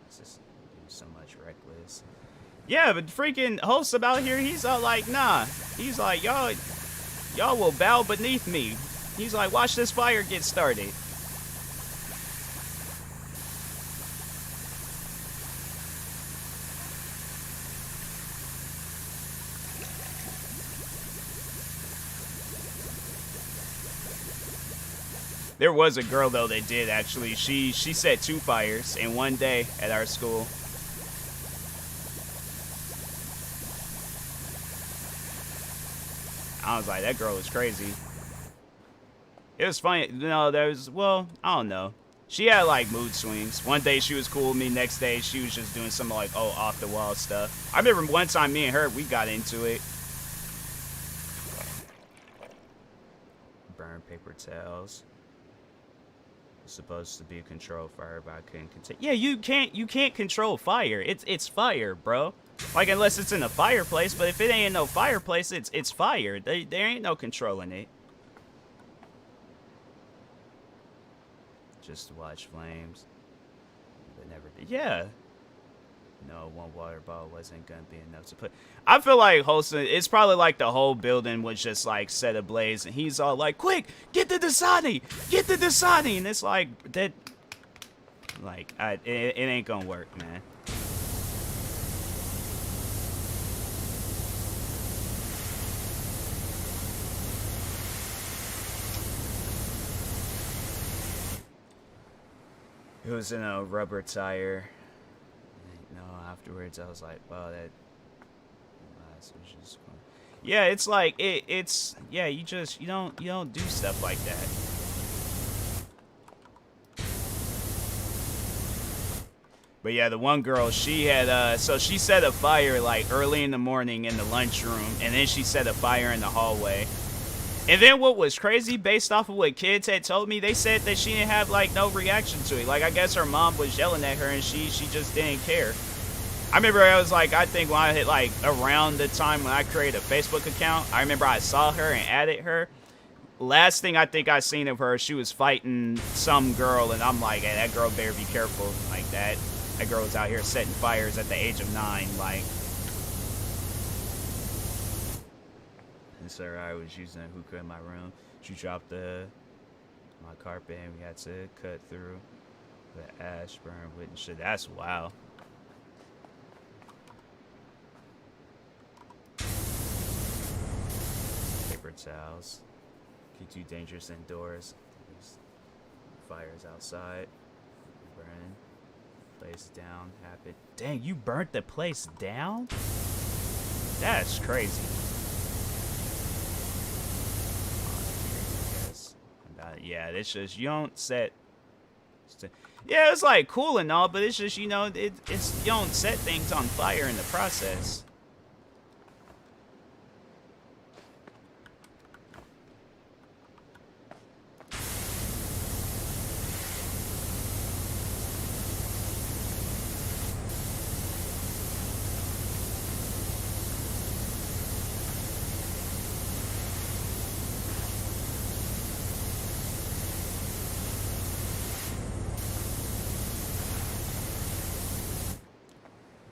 This is so much reckless. Yeah, but freaking host about here, he's all like, nah. He's like, y'all will bow beneath me. He's like, watch this fire get started. There was a girl though that did actually. She set 2 fires in one day at our school. I was like, that girl was crazy. It was funny. No, well, I don't know. She had like mood swings. One day she was cool with me. Next day she was just doing some like off the wall stuff. I remember one time me and her we got into it. Burn paper towels. Supposed to be a controlled fire, but I couldn't contain. Yeah, you can't control fire. It's fire, bro. Like unless it's in a fireplace, but if it ain't in no fireplace, it's fire. There ain't no controlling it. Just to watch flames, but never did. Yeah. No, one water bottle wasn't gonna be enough to put. I feel like Holston, it's probably like the whole building was just like set ablaze, and he's all like, "Quick, get the Dasani, get the Dasani," and it's like that. Like, it ain't gonna work, man. It was in a rubber tire. Afterwards I was like, wow, that was just fun. Yeah, it's like it's yeah, you don't do stuff like that. But yeah, the one girl, she had so she set a fire like early in the morning in the lunchroom, and then she set a fire in the hallway. And then what was crazy, based off of what kids had told me, they said that she didn't have like no reaction to it. Like I guess her mom was yelling at her and she just didn't care. I remember I was like, I think when I hit like around the time when I created a Facebook account, I remember I saw her and added her. Last thing I think I seen of her, she was fighting some girl, and I'm like, hey, that girl better be careful. Like that girl was out here setting fires at the age of 9, like. And so I was using a hookah in my room. She dropped my carpet, and we had to cut through the ash burn with and shit. That's wild. Paper towels. Get too dangerous indoors. There's fires outside. Burning. Place down. Happen. Dang, you burnt the place down? That's crazy. Yeah, it's just you don't set. Yeah, it's like cool and all, but it's just you don't set things on fire in the process.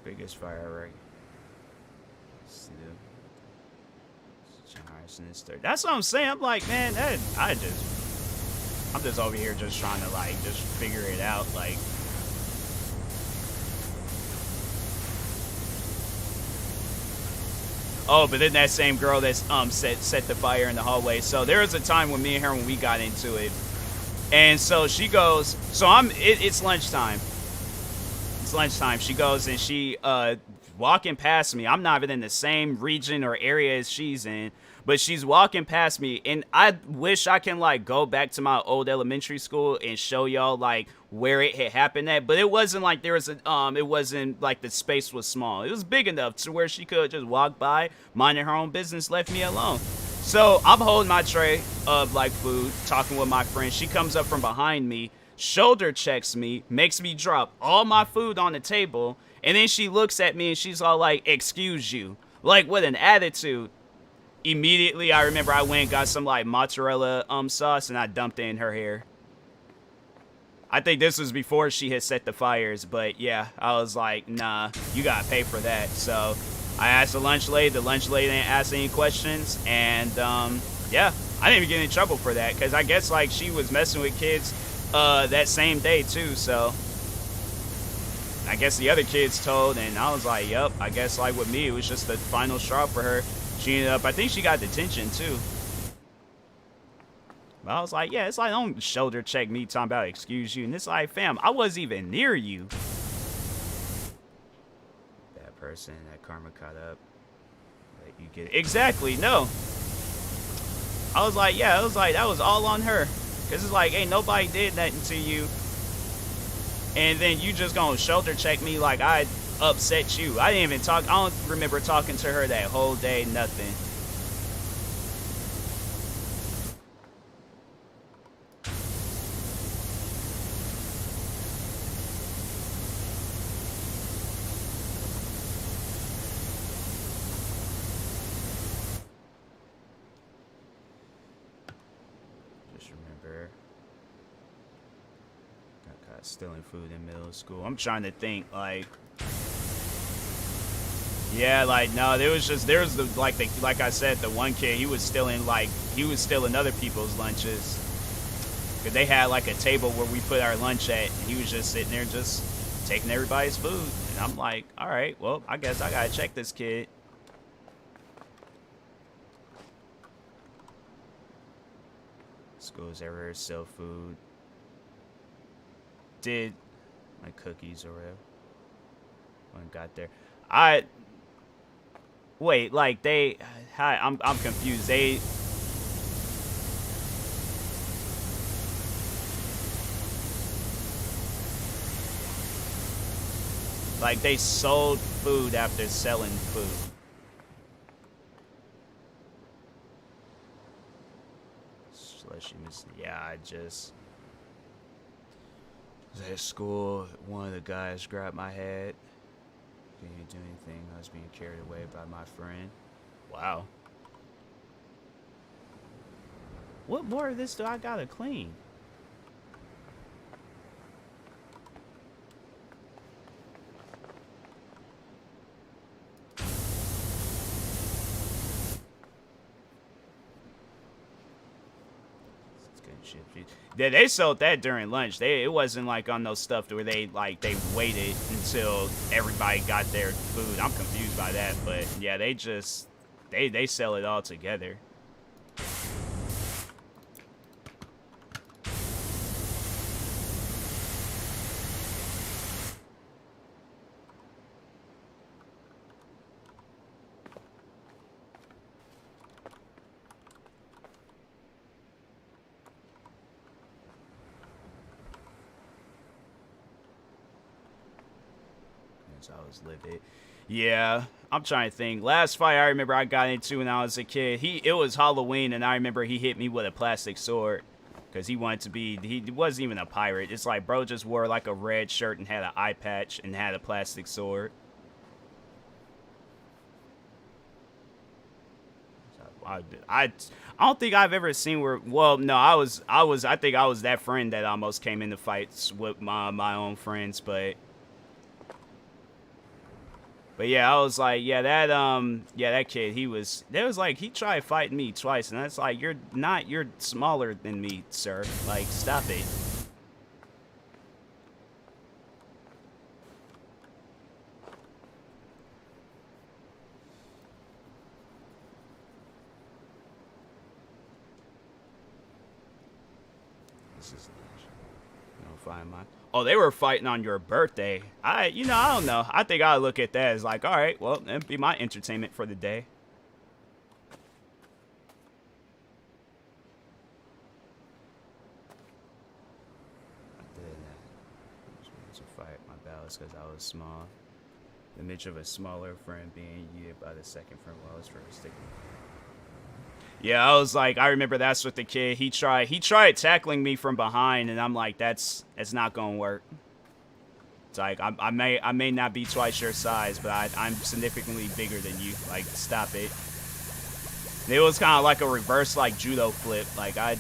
Biggest fire right. That's what I'm saying. I'm like, man, I'm just over here just trying to like just figure it out. Like, oh, but then that same girl that's set the fire in the hallway. So there was a time when me and her when we got into it, and so she goes. So it's lunchtime. Lunchtime, she goes and she walking past me. I'm not even in the same region or area as she's in, but she's walking past me, and I wish I can like go back to my old elementary school and show y'all like where it had happened at, but it wasn't like there was a it wasn't like the space was small. It was big enough to where she could just walk by, minding her own business, left me alone. So I'm holding my tray of like food, talking with my friend. She comes up from behind me, shoulder checks me, makes me drop all my food on the table, and then she looks at me and she's all like, "Excuse you," like with an attitude. Immediately, I remember I went and got some like mozzarella sauce and I dumped it in her hair. I think this was before she had set the fires, but yeah, I was like, nah, you gotta pay for that. So I asked the lunch lady didn't ask any questions, and yeah, I didn't even get in trouble for that, because I guess like she was messing with kids that same day too, so I guess the other kids told, and I was like, yep, I guess like with me, it was just the final straw for her. She ended up, I think she got detention too. But I was like, yeah, it's like, don't shoulder check me talking about excuse you, and it's like, fam, I wasn't even near you. That person, that karma caught up. But you get it. Exactly, no. I was like, yeah, it was like, that was all on her. Because it's like, ain't nobody did nothing to you. And then you just gonna shoulder check me like I upset you. I didn't even talk. I don't remember talking to her that whole day, nothing. Just remember, got caught stealing food in middle school. I'm trying to think, like, yeah, like, no, there's the like I said, the one kid, he was stealing other people's lunches. Cause they had like a table where we put our lunch at, and he was just sitting there just taking everybody's food. And I'm like, all right, well, I guess I gotta check this kid. Schools everywhere sell food. Did like cookies or whatever. When got there, wait, like they, I'm confused. They, like they sold food after selling food. Yeah, I just was at school. One of the guys grabbed my head. Didn't do anything. I was being carried away by my friend. Wow. What more of this do I gotta clean? Yeah, they sold that during lunch. It wasn't like on those stuff where they waited until everybody got their food. I'm confused by that, but yeah, they sell it all together. I was livid. Yeah, I'm trying to think. Last fight I remember I got into when I was a kid, it was Halloween, and I remember he hit me with a plastic sword because he wanted to be, he wasn't even a pirate. It's like bro just wore like a red shirt and had an eye patch and had a plastic sword. I don't think I've ever seen where, well, no, I think I was that friend that almost came into fights with my own friends, but yeah, I was like, yeah, that kid, he tried fighting me twice, and that's like, you're smaller than me, sir. Like, stop it. This is, find my, Oh, they were fighting on your birthday. You know, I don't know. I think I look at that as like, all right, well, that'd be my entertainment for the day. I did to fight my battles because I was small. The image of a smaller friend being yeeted by the second friend while I was first sticking. Yeah, I was like, I remember that's what the kid, he tried tackling me from behind, and I'm like, it's not gonna work. It's like, I may not be twice your size, but I'm significantly bigger than you. Like, stop it. And it was kind of like a reverse, like, judo flip. Like, I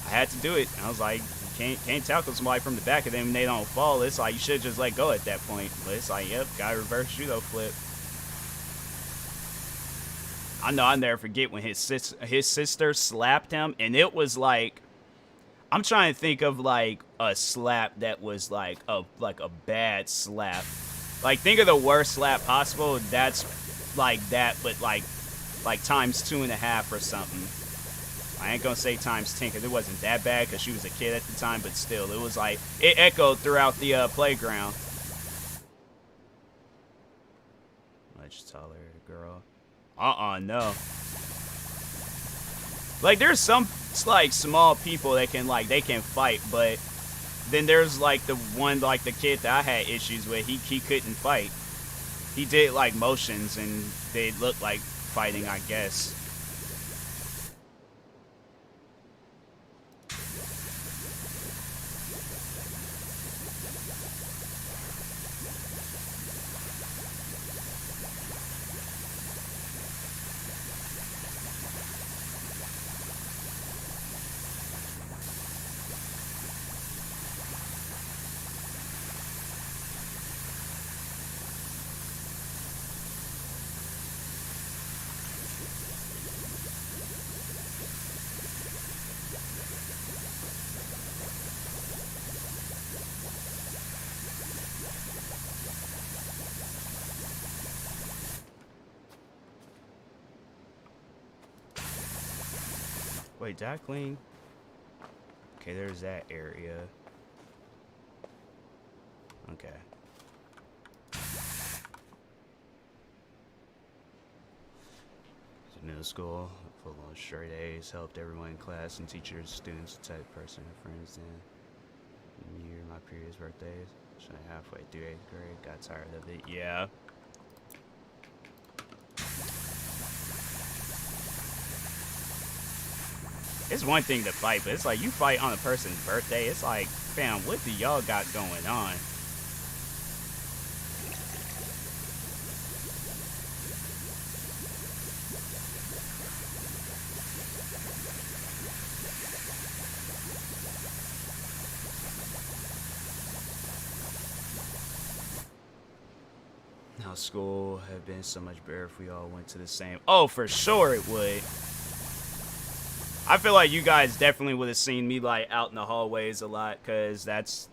had to do it. I was like, you can't tackle somebody from the back of them and they don't fall. It's like, you should just let go at that point. But it's like, yep, got a reverse judo flip. I know I'll never forget when his sister slapped him, and it was like, I'm trying to think of like a slap that was like a bad slap. Like, think of the worst slap possible. That's like that, but like times 2.5 or something. I ain't gonna say times 10 because it wasn't that bad because she was a kid at the time, but still, it was like, it echoed throughout the playground. Much taller girl. No. Like, there's some, like, small people that can, like, they can fight, but then there's, like, the one, like, the kid that I had issues with, he couldn't fight. He did, like, motions, and they looked like fighting, I guess. Wait, did I clean? Okay, there's that area. Okay. Middle school, full on straight A's, helped everyone in class and teachers, students, the type of person and friends. Then, near my previous birthdays, so halfway through 8th grade, got tired of it. Yeah. It's one thing to fight, but it's like you fight on a person's birthday. It's like, fam, what do y'all got going on? Now school have been so much better if we all went to the same. Oh, for sure it would. I feel like you guys definitely would have seen me like out in the hallways a lot, cause that's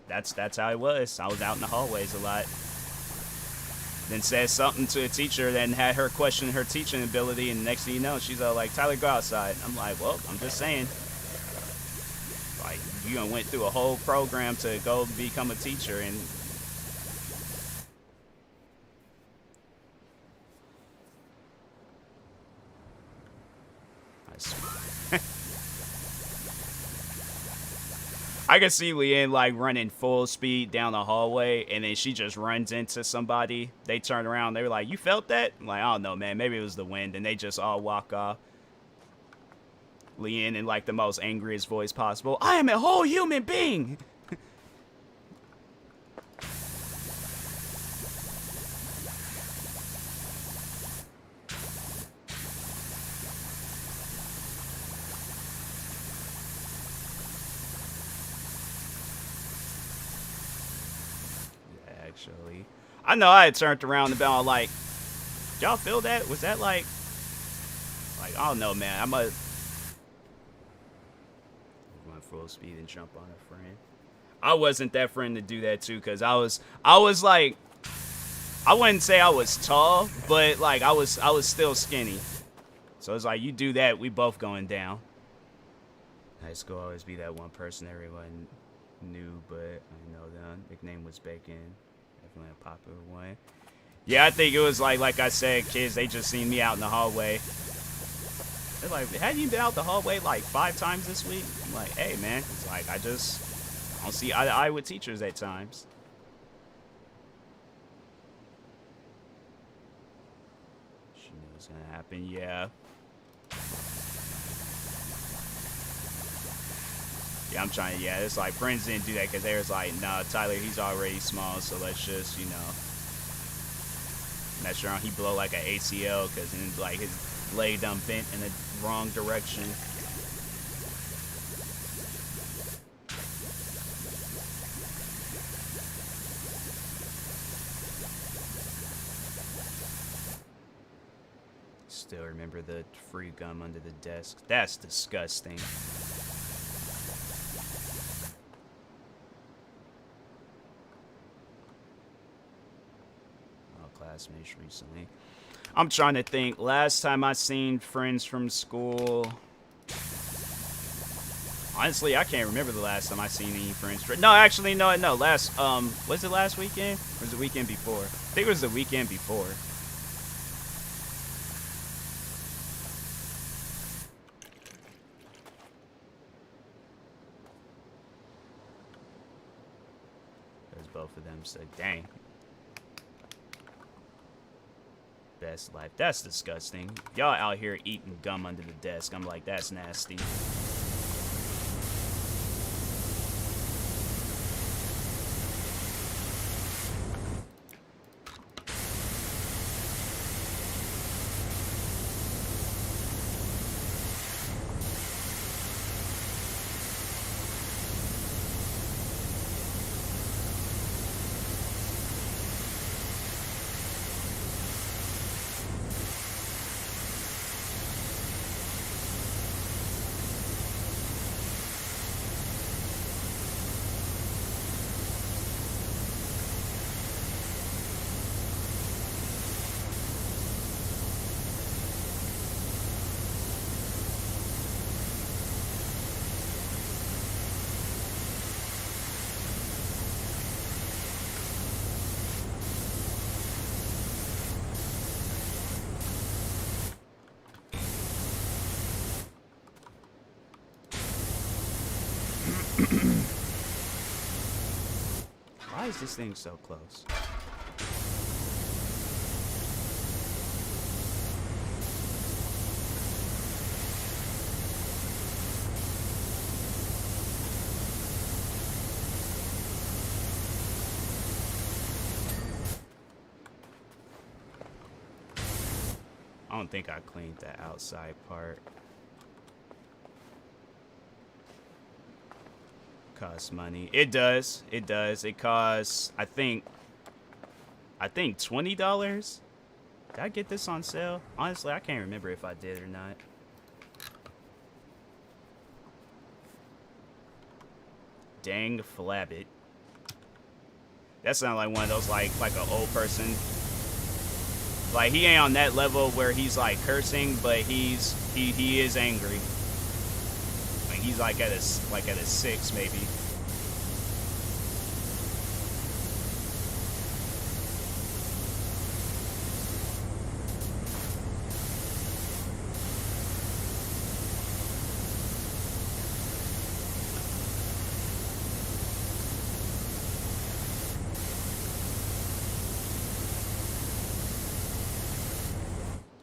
how it was. I was out in the hallways a lot. Then said something to a teacher, then had her question her teaching ability, and next thing you know, she's all like, "Tyler, go outside." I'm like, "Well, I'm just saying." Like, you done went through a whole program to go become a teacher, and I can see Leanne like running full speed down the hallway, and then she just runs into somebody. They turn around, they were like, "You felt that?" I'm like, "I don't know, man. Maybe it was the wind," and they just all walk off. Leanne in like the most angriest voice possible. "I am a whole human being." Actually, I know I had turned around and been all like, "Y'all feel that? Was that like I don't know, man. I'm a run full speed and jump on a friend." I wasn't that friend to do that too, cause I was like, I wouldn't say I was tall, but like I was still skinny. So it's like, you do that, we both going down. High school always be that one person everyone new, but I know the nickname was Bacon. Definitely a popular one. Yeah, I think it was like I said, kids, they just seen me out in the hallway. They're like, have you been out the hallway like 5 times this week? I'm like, hey, man. It's like, I don't see eye to eye with teachers at times. She knew it was going to happen, yeah. Yeah, I'm trying to, yeah, it's like friends didn't do that because they was like, nah, Tyler, he's already small, so let's just, you know, mess around. He blow like an ACL because like his leg done bent in the wrong direction. Still remember the free gum under the desk. That's disgusting. Classmates recently. I'm trying to think. Last time I seen friends from school. Honestly, I can't remember the last time I seen any friends. No, actually, no. Last was it last weekend? Or was it the weekend before? I think it was the weekend before. Because both of them said, "Dang." Best life. That's disgusting. Y'all out here eating gum under the desk. I'm like, that's nasty. Why is this thing so close? I don't think I cleaned the outside part. Costs money. It does. It does. It costs, I think $20. Did I get this on sale? Honestly, I can't remember if I did or not. Dang flabbit. That sounds like one of those like an old person. Like he ain't on that level where he's like cursing, but he is angry. Like he's like at a 6 maybe.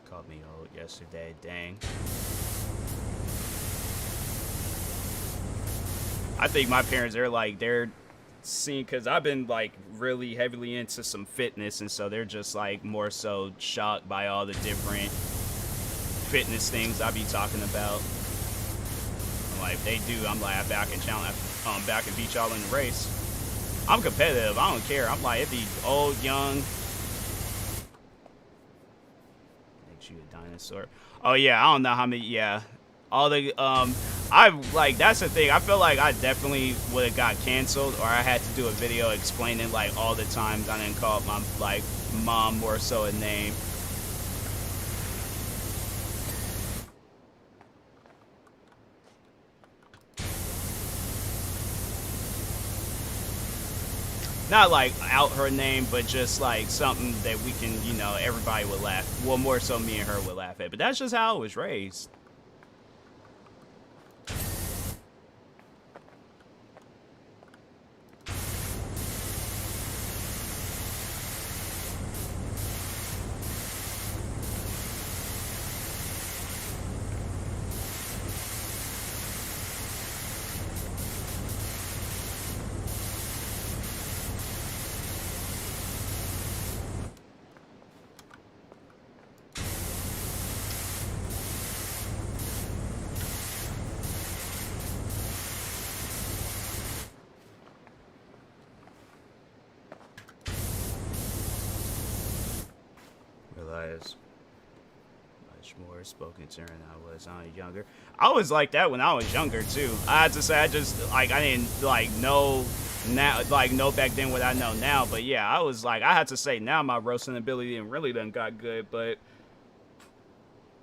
Called me old yesterday, dang. I think my parents, they're seeing, because I've been like really heavily into some fitness, and so they're just like more so shocked by all the different fitness things I be talking about. I'm like, if they do, I'm like, back and beat y'all in the race. I'm competitive. I don't care. I'm like, it be old, young. Makes you a dinosaur. Oh yeah, I don't know how many. Yeah, all the that's the thing. I feel like I definitely would have got canceled, or I had to do a video explaining like all the times I didn't call my mom more so a name. not like out her name, but just like something that we can, you know, everybody would laugh. Well, more so me and her would laugh at. But that's just how I was raised. Realize much more spoken to her than I was when I was younger. I was like that when I was younger too. I had to say, I just like, I didn't like know now, like know back then what I know now. But yeah, I was like, I had to say now my roasting ability and really done got good. But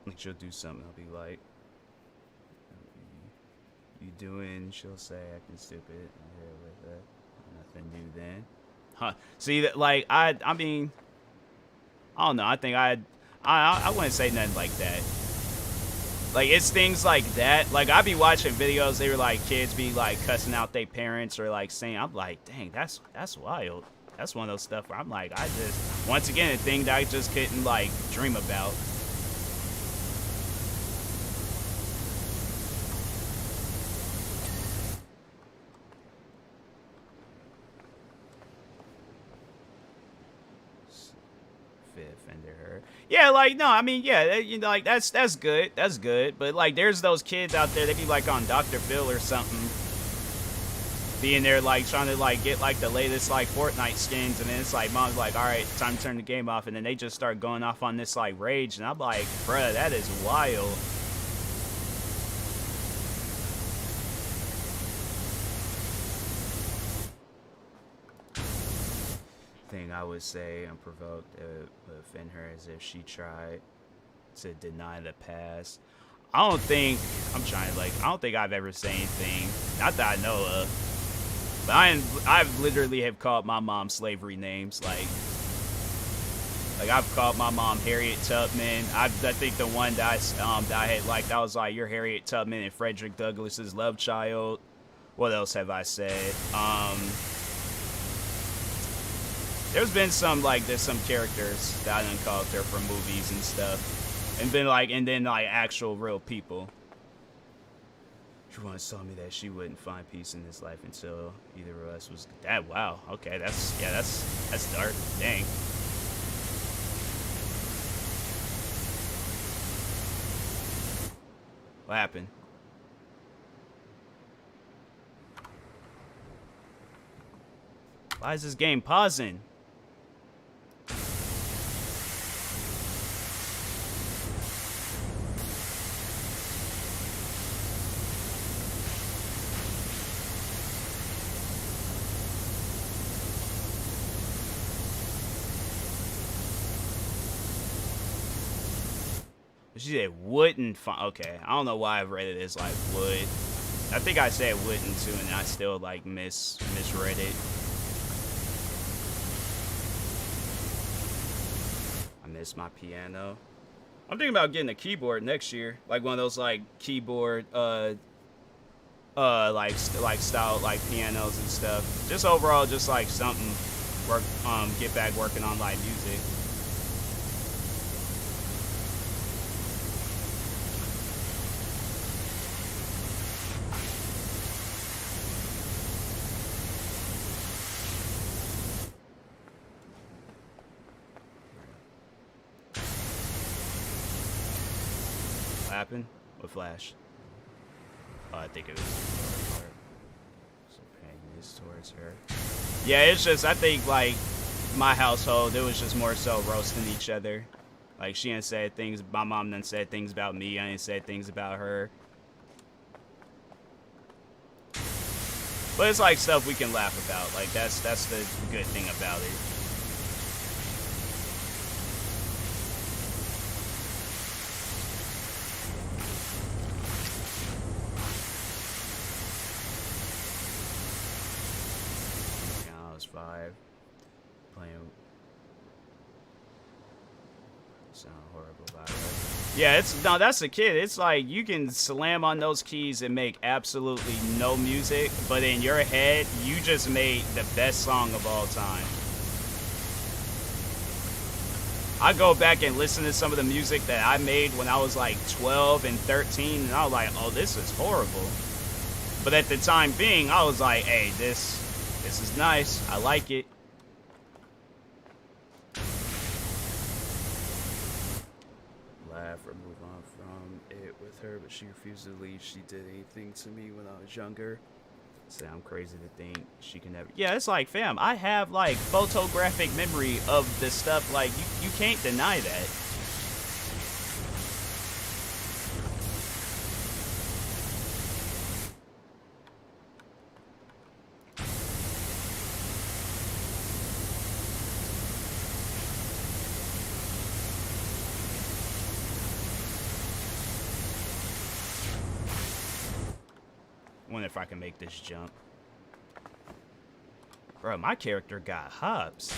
like she'll do something, I'll be like, you doing? She'll say acting stupid. Yeah, with that. Nothing new then. Huh? See that? Like I mean, I don't know. I think I wouldn't say nothing like that. Like, it's things like that. Like, I be watching videos, they were like, kids be like cussing out their parents or like saying, I'm like, dang, that's wild. That's one of those stuff where I'm like, I just, once again, a thing that I just couldn't like dream about. Offended her. Yeah, like, no, I mean, yeah, you know, like, that's good. That's good. But, like, there's those kids out there, they be, like, on Dr. Phil or something. Being there, like, trying to, like, get, like, the latest, like, Fortnite skins. And then it's like, mom's like, all right, time to turn the game off. And then they just start going off on this, like, rage. And I'm like, bruh, that is wild. Thing I would say unprovoked would offend her as if she tried to deny the past. I don't think I don't think I've ever said anything, not that I know of, but I've literally have called my mom slavery names, like I've called my mom Harriet Tubman. I think the one that I had liked, I was like, you're Harriet Tubman and Frederick Douglass's love child. What else have I said? There's been some, like, there's some characters that I done called her from movies and stuff. And been, like, and then, like, actual real people. She once told me that she wouldn't find peace in this life until either of us was... That, wow. Okay, that's dark. Dang. What happened? Why is this game pausing? She said wouldn't find. Okay, I don't know why I've read it as like would. I think I said wouldn't too, and I still like misread it. I miss my piano. I'm thinking about getting a keyboard next year, like one of those like keyboard like style like pianos and stuff. Just overall, just like something get back working on live music. Happen? What flash? Oh, I think it was so paying this towards her. Yeah, it's just, I think like my household, it was just more so roasting each other. Like she didn't say things, my mom done said things about me, I didn't say things about her. But it's like stuff we can laugh about. Like that's the good thing about it. PS5. Playing. Sound horrible about it. Yeah, it's no, that's a kid. It's like you can slam on those keys and make absolutely no music, but in your head, you just made the best song of all time. I go back and listen to some of the music that I made when I was like 12 and 13, and I was like, oh, this is horrible. But at the time being, I was like, hey, this is nice. I like it. Laugh or move on from it with her, but she refused to leave. She did anything to me when I was younger. Say I'm crazy to think she can never. Yeah, it's like, fam, I have like photographic memory of this stuff. Like, you can't deny that. Wonder if I can make this jump. Bro, my character got hops.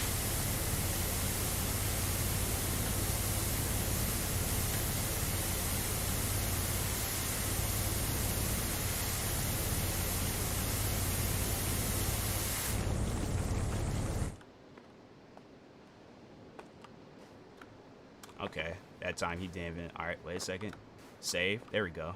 Okay, that time he didn't even. Alright, wait a second. Save. There we go.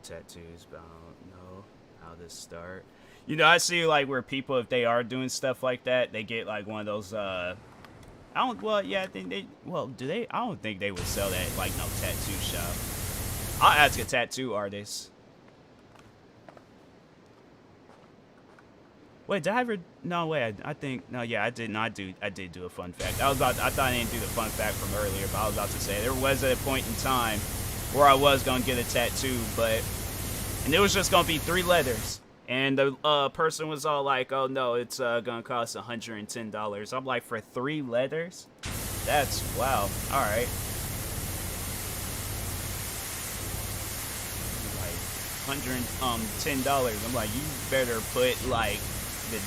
Tattoos, but I don't know how this start. You know, I see like where people, if they are doing stuff like that, they get like one of those I don't, well, yeah, I think they, well, do they? I don't think they would sell that at like no tattoo shop. I'll ask a tattoo artist. Wait, did I ever? No, wait. I think no. Yeah, I did not do. I did do a fun fact. I thought I didn't do the fun fact from earlier, but I was about to say there was a point in time where I was gonna get a tattoo, and it was just gonna be 3 letters, and the person was all like, "Oh no, it's gonna cost $110." I'm like, for 3 letters? That's wow. All right. Like $110. I'm like, you better put like the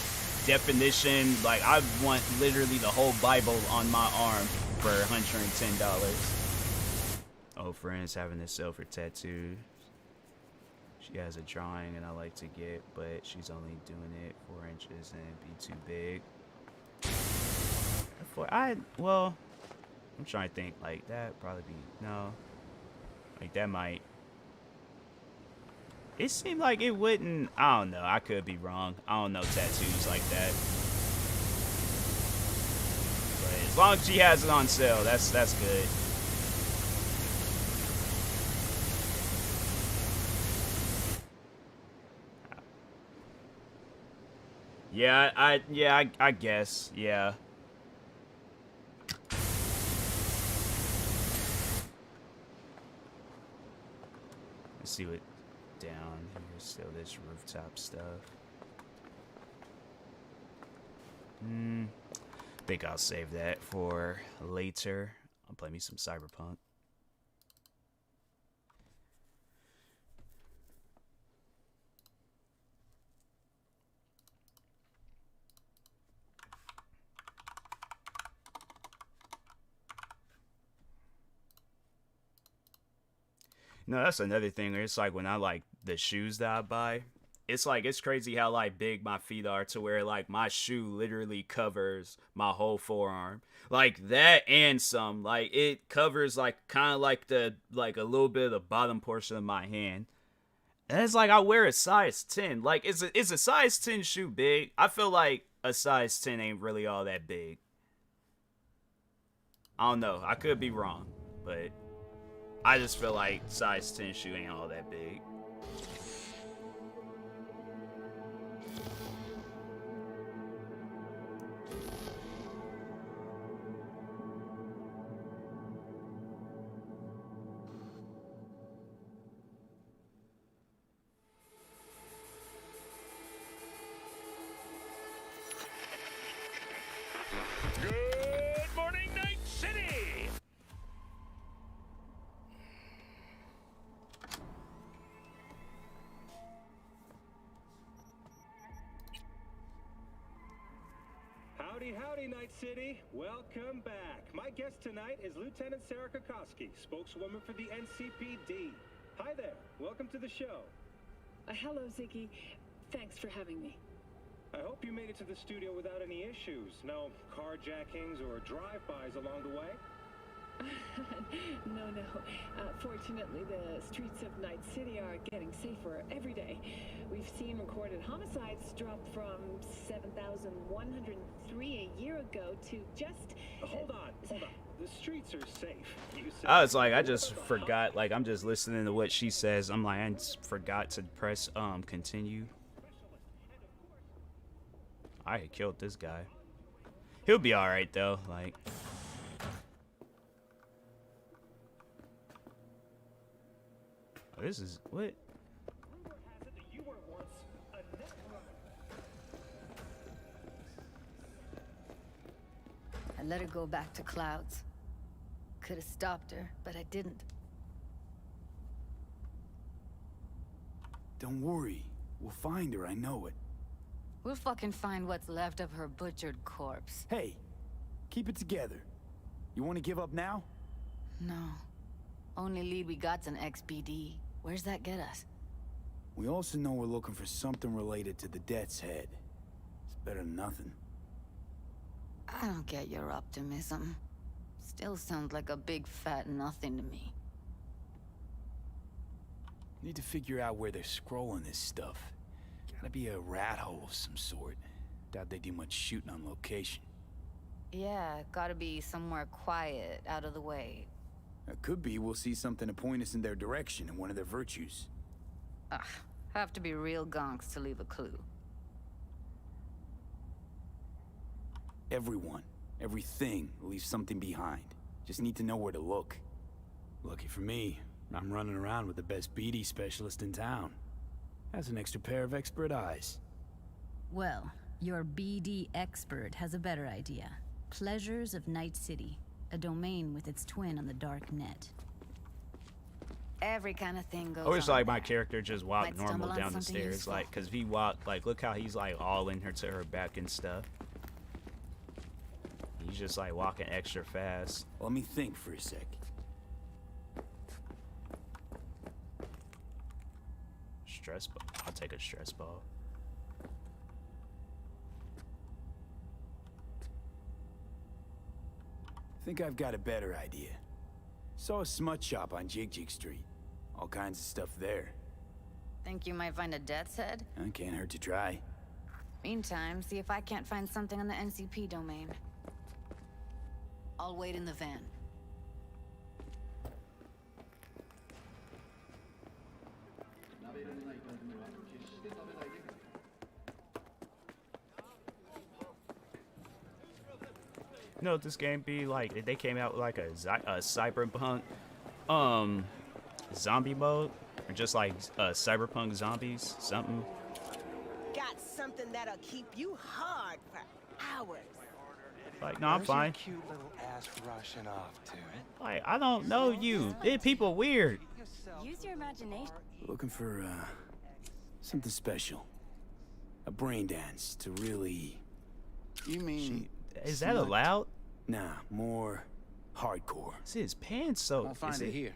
definition. Like, I want literally the whole Bible on my arm for $110. Oh, friends having this sell for tattoo. She has a drawing and I like to get, but she's only doing it 4 inches and it'd be too big. Well, I'm trying to think, like, that probably be, no. Like, that might. It seemed like it wouldn't, I don't know, I could be wrong. I don't know tattoos like that. But as long as she has it on sale, that's good. Yeah, I guess, yeah. Let's see what down here. Still this rooftop stuff. Think I'll save that for later. I'll play me some Cyberpunk. No, that's another thing. It's like when I like the shoes that I buy, it's crazy how like big my feet are to where like my shoe literally covers my whole forearm. Like that and some. Like it covers like kind of like the like a little bit of the bottom portion of my hand. And it's like I wear a size 10. Like is a size 10 shoe big? I feel like a size 10 ain't really all that big. I don't know. I could be wrong, but I just feel like size 10 shoe ain't all that big. Good morning, Night City! Howdy, howdy, Night City. Welcome back. My guest tonight is Lieutenant Sarah Kokoski, spokeswoman for the NCPD. Hi there. Welcome to the show. Hello, Ziggy. Thanks for having me. I hope you made it to the studio without any issues. No carjackings or drive-bys along the way? No. Fortunately, the streets of Night City are getting safer every day. We've seen recorded homicides drop from 7,103 a year ago to just... Hold on. The streets are safe. You said... I was like, I just forgot. Like, I'm just listening to what she says. I'm like, I just forgot to press continue. I had killed this guy. He'll be all right though. Like, oh, this is what? Rumor has it that you were once a net runner. I let her go back to Clouds. Could have stopped her, but I didn't. Don't worry. We'll find her, I know it. We'll fucking find what's left of her butchered corpse. Hey, keep it together. You want to give up now? No. Only lead we got's an XBD. Where's that get us? We also know we're looking for something related to the Death's Head. It's better than nothing. I don't get your optimism. Still sounds like a big fat nothing to me. Need to figure out where they're scrolling this stuff. Gotta be a rat hole of some sort. Doubt they do much shooting on location. Yeah, gotta be somewhere quiet, out of the way. It could be we'll see something to point us in their direction in one of their virtues. Ugh, have to be real gonks to leave a clue. Everyone, everything leaves something behind. Just need to know where to look. Lucky for me, I'm running around with the best BD specialist in town. Has an extra pair of expert eyes. Well, your BD expert has a better idea. Pleasures of Night City, a domain with its twin on the dark net. Every kind of thing goes I wish on like my there. character just walked Might normal stumble on down the something stairs, useful. like, cause if he walked, like, look how he's like all in her to her back and stuff. He's just like walking extra fast. Let me think for a sec. Stress ball. I'll take a stress ball. Think I've got a better idea. Saw a smut shop on GEEK Street. All kinds of stuff there. Think you might find a Death's Head? Can't hurt to try. Meantime, see if I can't find something on the NCP domain. I'll wait in the van. You know what this game be like? If they came out with like a cyberpunk zombie mode, or just like cyberpunk zombies, something. Got something that'll keep you hard for hours. Like, no, I'm fine. Cute little ass rushing off to it. Like, I don't know you. People weird. Use your imagination. Looking for, something special. A brain dance to really... You mean... Is that allowed? Nah, more hardcore. Is his pants so? Won't find is it here.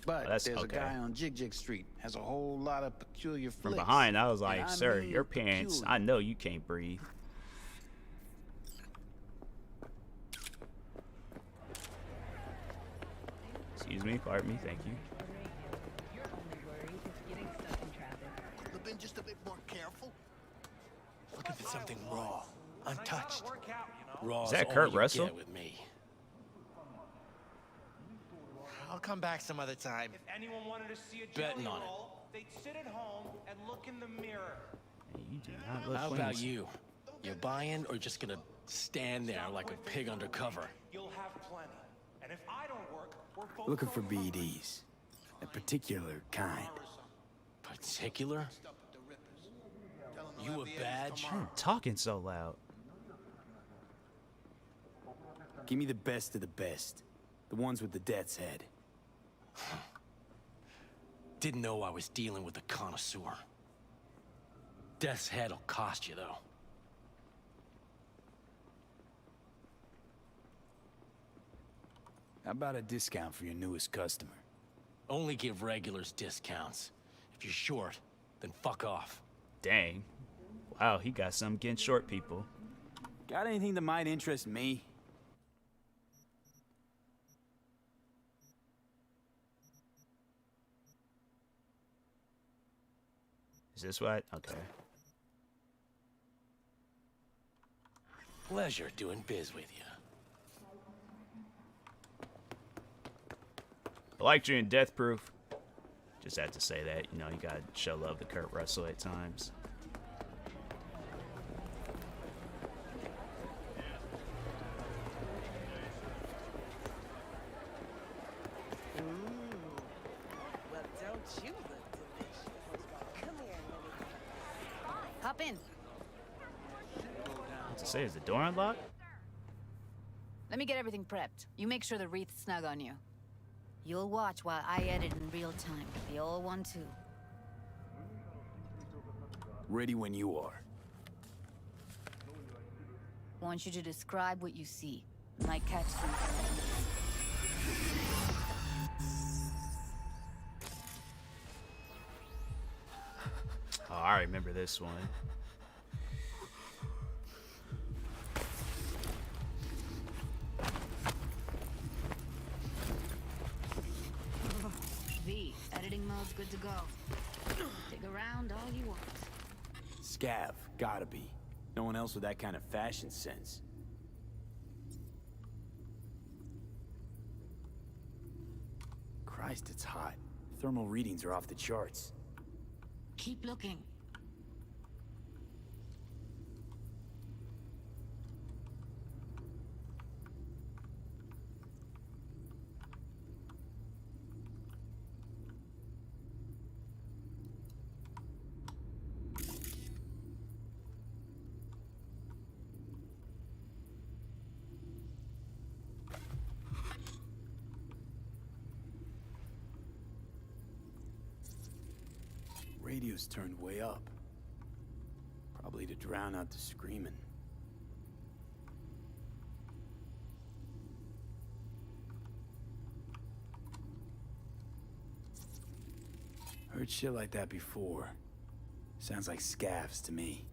But Oh, that's there's a okay. guy on Jig Street has a whole lot of peculiar From flicks. behind, I was like, And I sir, mean your pants, peculiar. I know you can't breathe. Excuse me, pardon me, thank you. Your only worry is getting stuck in traffic. Couldn't have been just a bit more careful. Looking for something raw, untouched. Raw Is that all Kurt you Russell? get with me. I'll come back some other time. If anyone wanted to see a Betting jelly on it. roll, they'd sit at home and look in the mirror. Hey, you do not look How about clean. you? You buying or just gonna stand there like a pig undercover? You'll have plenty. And if I don't work, we're both Looking for going hungry. BDs. A particular kind. Particular? You a badge? I'm talking so loud. Give me the best of the best. The ones with the death's head. Didn't know I was dealing with a connoisseur. Death's head'll cost you, though. How about a discount for your newest customer? Only give regulars discounts. If you're short, then fuck off. Dang. Wow, he got some getting short people. Got anything that might interest me? Is this what? Okay. Pleasure doing biz with you. I liked you in Death Proof. Just had to say that, you know, you gotta show love to Kurt Russell at times. Well, don't you look delicious? Come here, Lily. Hop in. To say, is the door unlocked? Let me get everything prepped. You make sure the wreath's snug on you. You'll watch while I edit in real time. The old one, too. Ready when you are. Want you to describe what you see. Might catch something. Oh, I remember this one. V, editing mode's good to go. Dig around all you want. Scav, gotta be. No one else with that kind of fashion sense. Christ, it's hot. Thermal readings are off the charts. Keep looking. Radio's turned way up. Probably to drown out the screaming. Heard shit like that before. Sounds like scavs to me.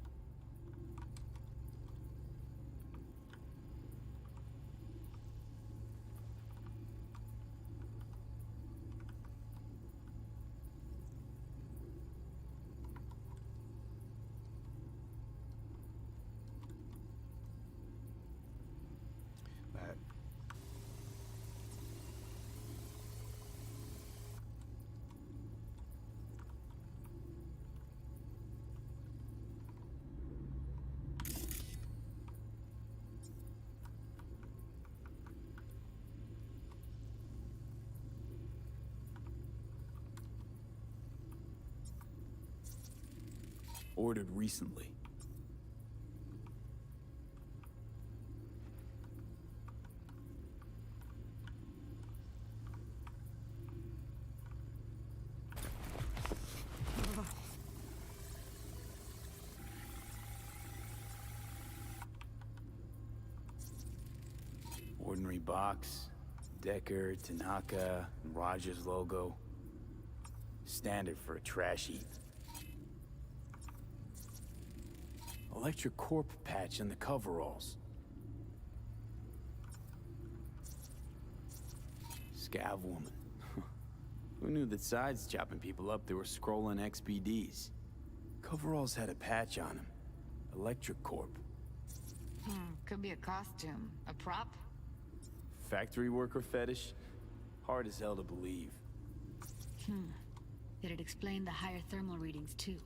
Ordered recently. Ordinary box, Decker, Tanaka, and Rogers logo. Standard for a trash heap. Electric Corp patch on the coveralls. Scav woman. Who knew that sides chopping people up, they were scrolling XBDs? Coveralls had a patch on them. Electric Corp. Could be a costume. A prop? Factory worker fetish? Hard as hell to believe. It'd explain the higher thermal readings, too.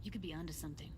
You could be onto something.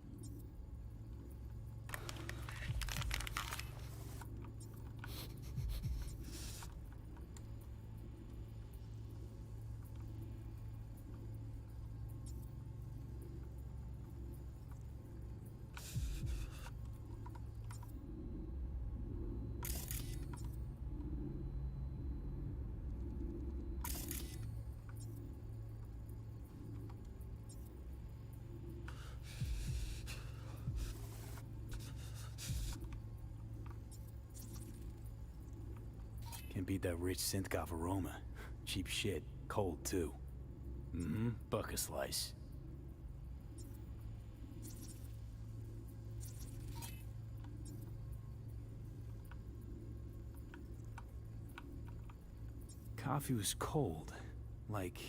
Can't beat that rich synth-goth aroma. Cheap shit. Cold, too. Buck a slice. Coffee was cold. Like,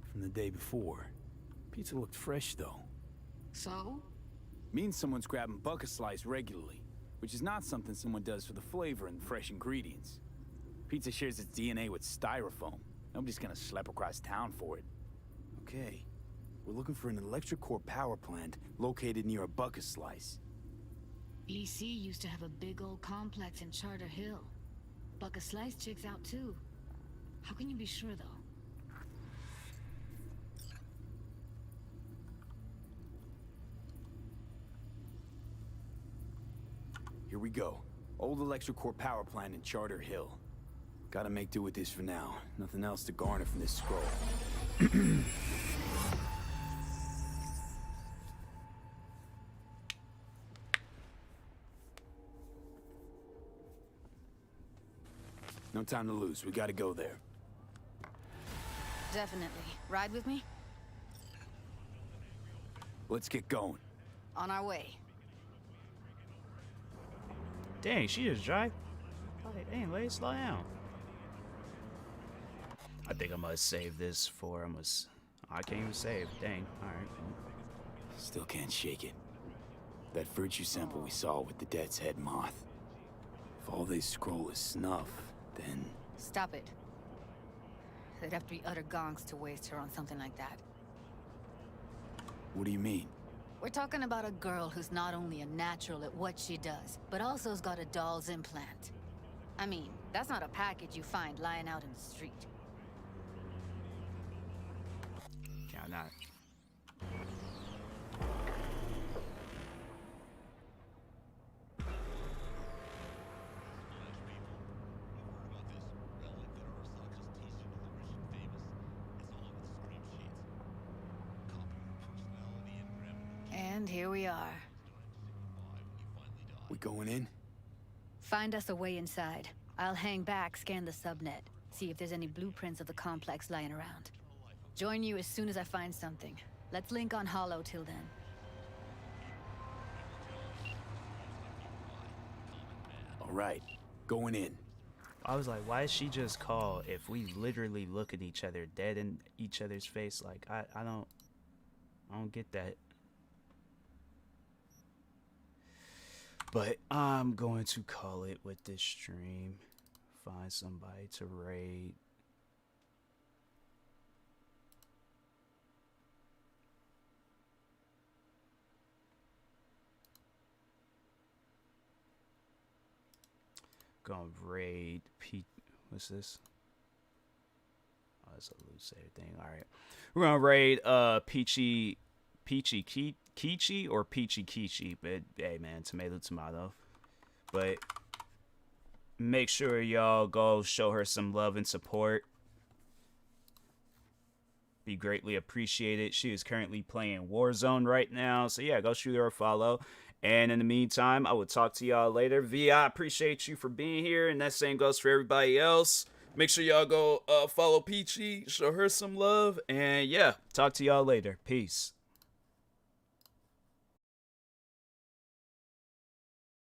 from the day before. Pizza looked fresh, though. So? Means someone's grabbing buck a slice regularly. Which is not something someone does for the flavor and fresh ingredients. Pizza shares its DNA with styrofoam. Nobody's gonna schlep across town for it. Okay, we're looking for an electric core power plant located near a buck a slice. EC used to have a big old complex in Charter Hill. Buck a Slice checks out, too. How can you be sure, though? Here we go. Old electric core power plant in Charter Hill. Gotta make do with this for now. Nothing else to garner from this scroll. No time to lose. We gotta go there. Definitely. Ride with me? Let's get going. On our way. Dang, she just drive. Dang, lady, slow down. I think I must save this for I can't even save. Dang. Alright. Still can't shake it. That virtue sample we saw with the Death's Head moth. If all they scroll is snuff, then... Stop it. They'd have to be utter gonks to waste her on something like that. What do you mean? We're talking about a girl who's not only a natural at what she does, but also has got a doll's implant. I mean, that's not a package you find lying out in the street. Yeah, not. And here we are. We going in? Find us a way inside. I'll hang back, scan the subnet, see if there's any blueprints of the complex lying around. Join you as soon as I find something. Let's link on Hollow till then. All right, going in. I was like, why did she just call if we literally look at each other dead in each other's face? Like, I don't get that. But I'm going to call it with this stream. Find somebody to raid. Gonna raid what's this? Oh, it's a loose thing. Alright. We're gonna raid Peachy Kichi or Peachy Kichi, but hey man, tomato. But make sure y'all go show her some love and support. Be greatly appreciated. She is currently playing Warzone right now, so yeah, go shoot her a follow. And in the meantime, I will talk to y'all later. V, I appreciate you for being here, and that same goes for everybody else. Make sure y'all go follow Peachy, show her some love, and yeah, talk to y'all later. Peace.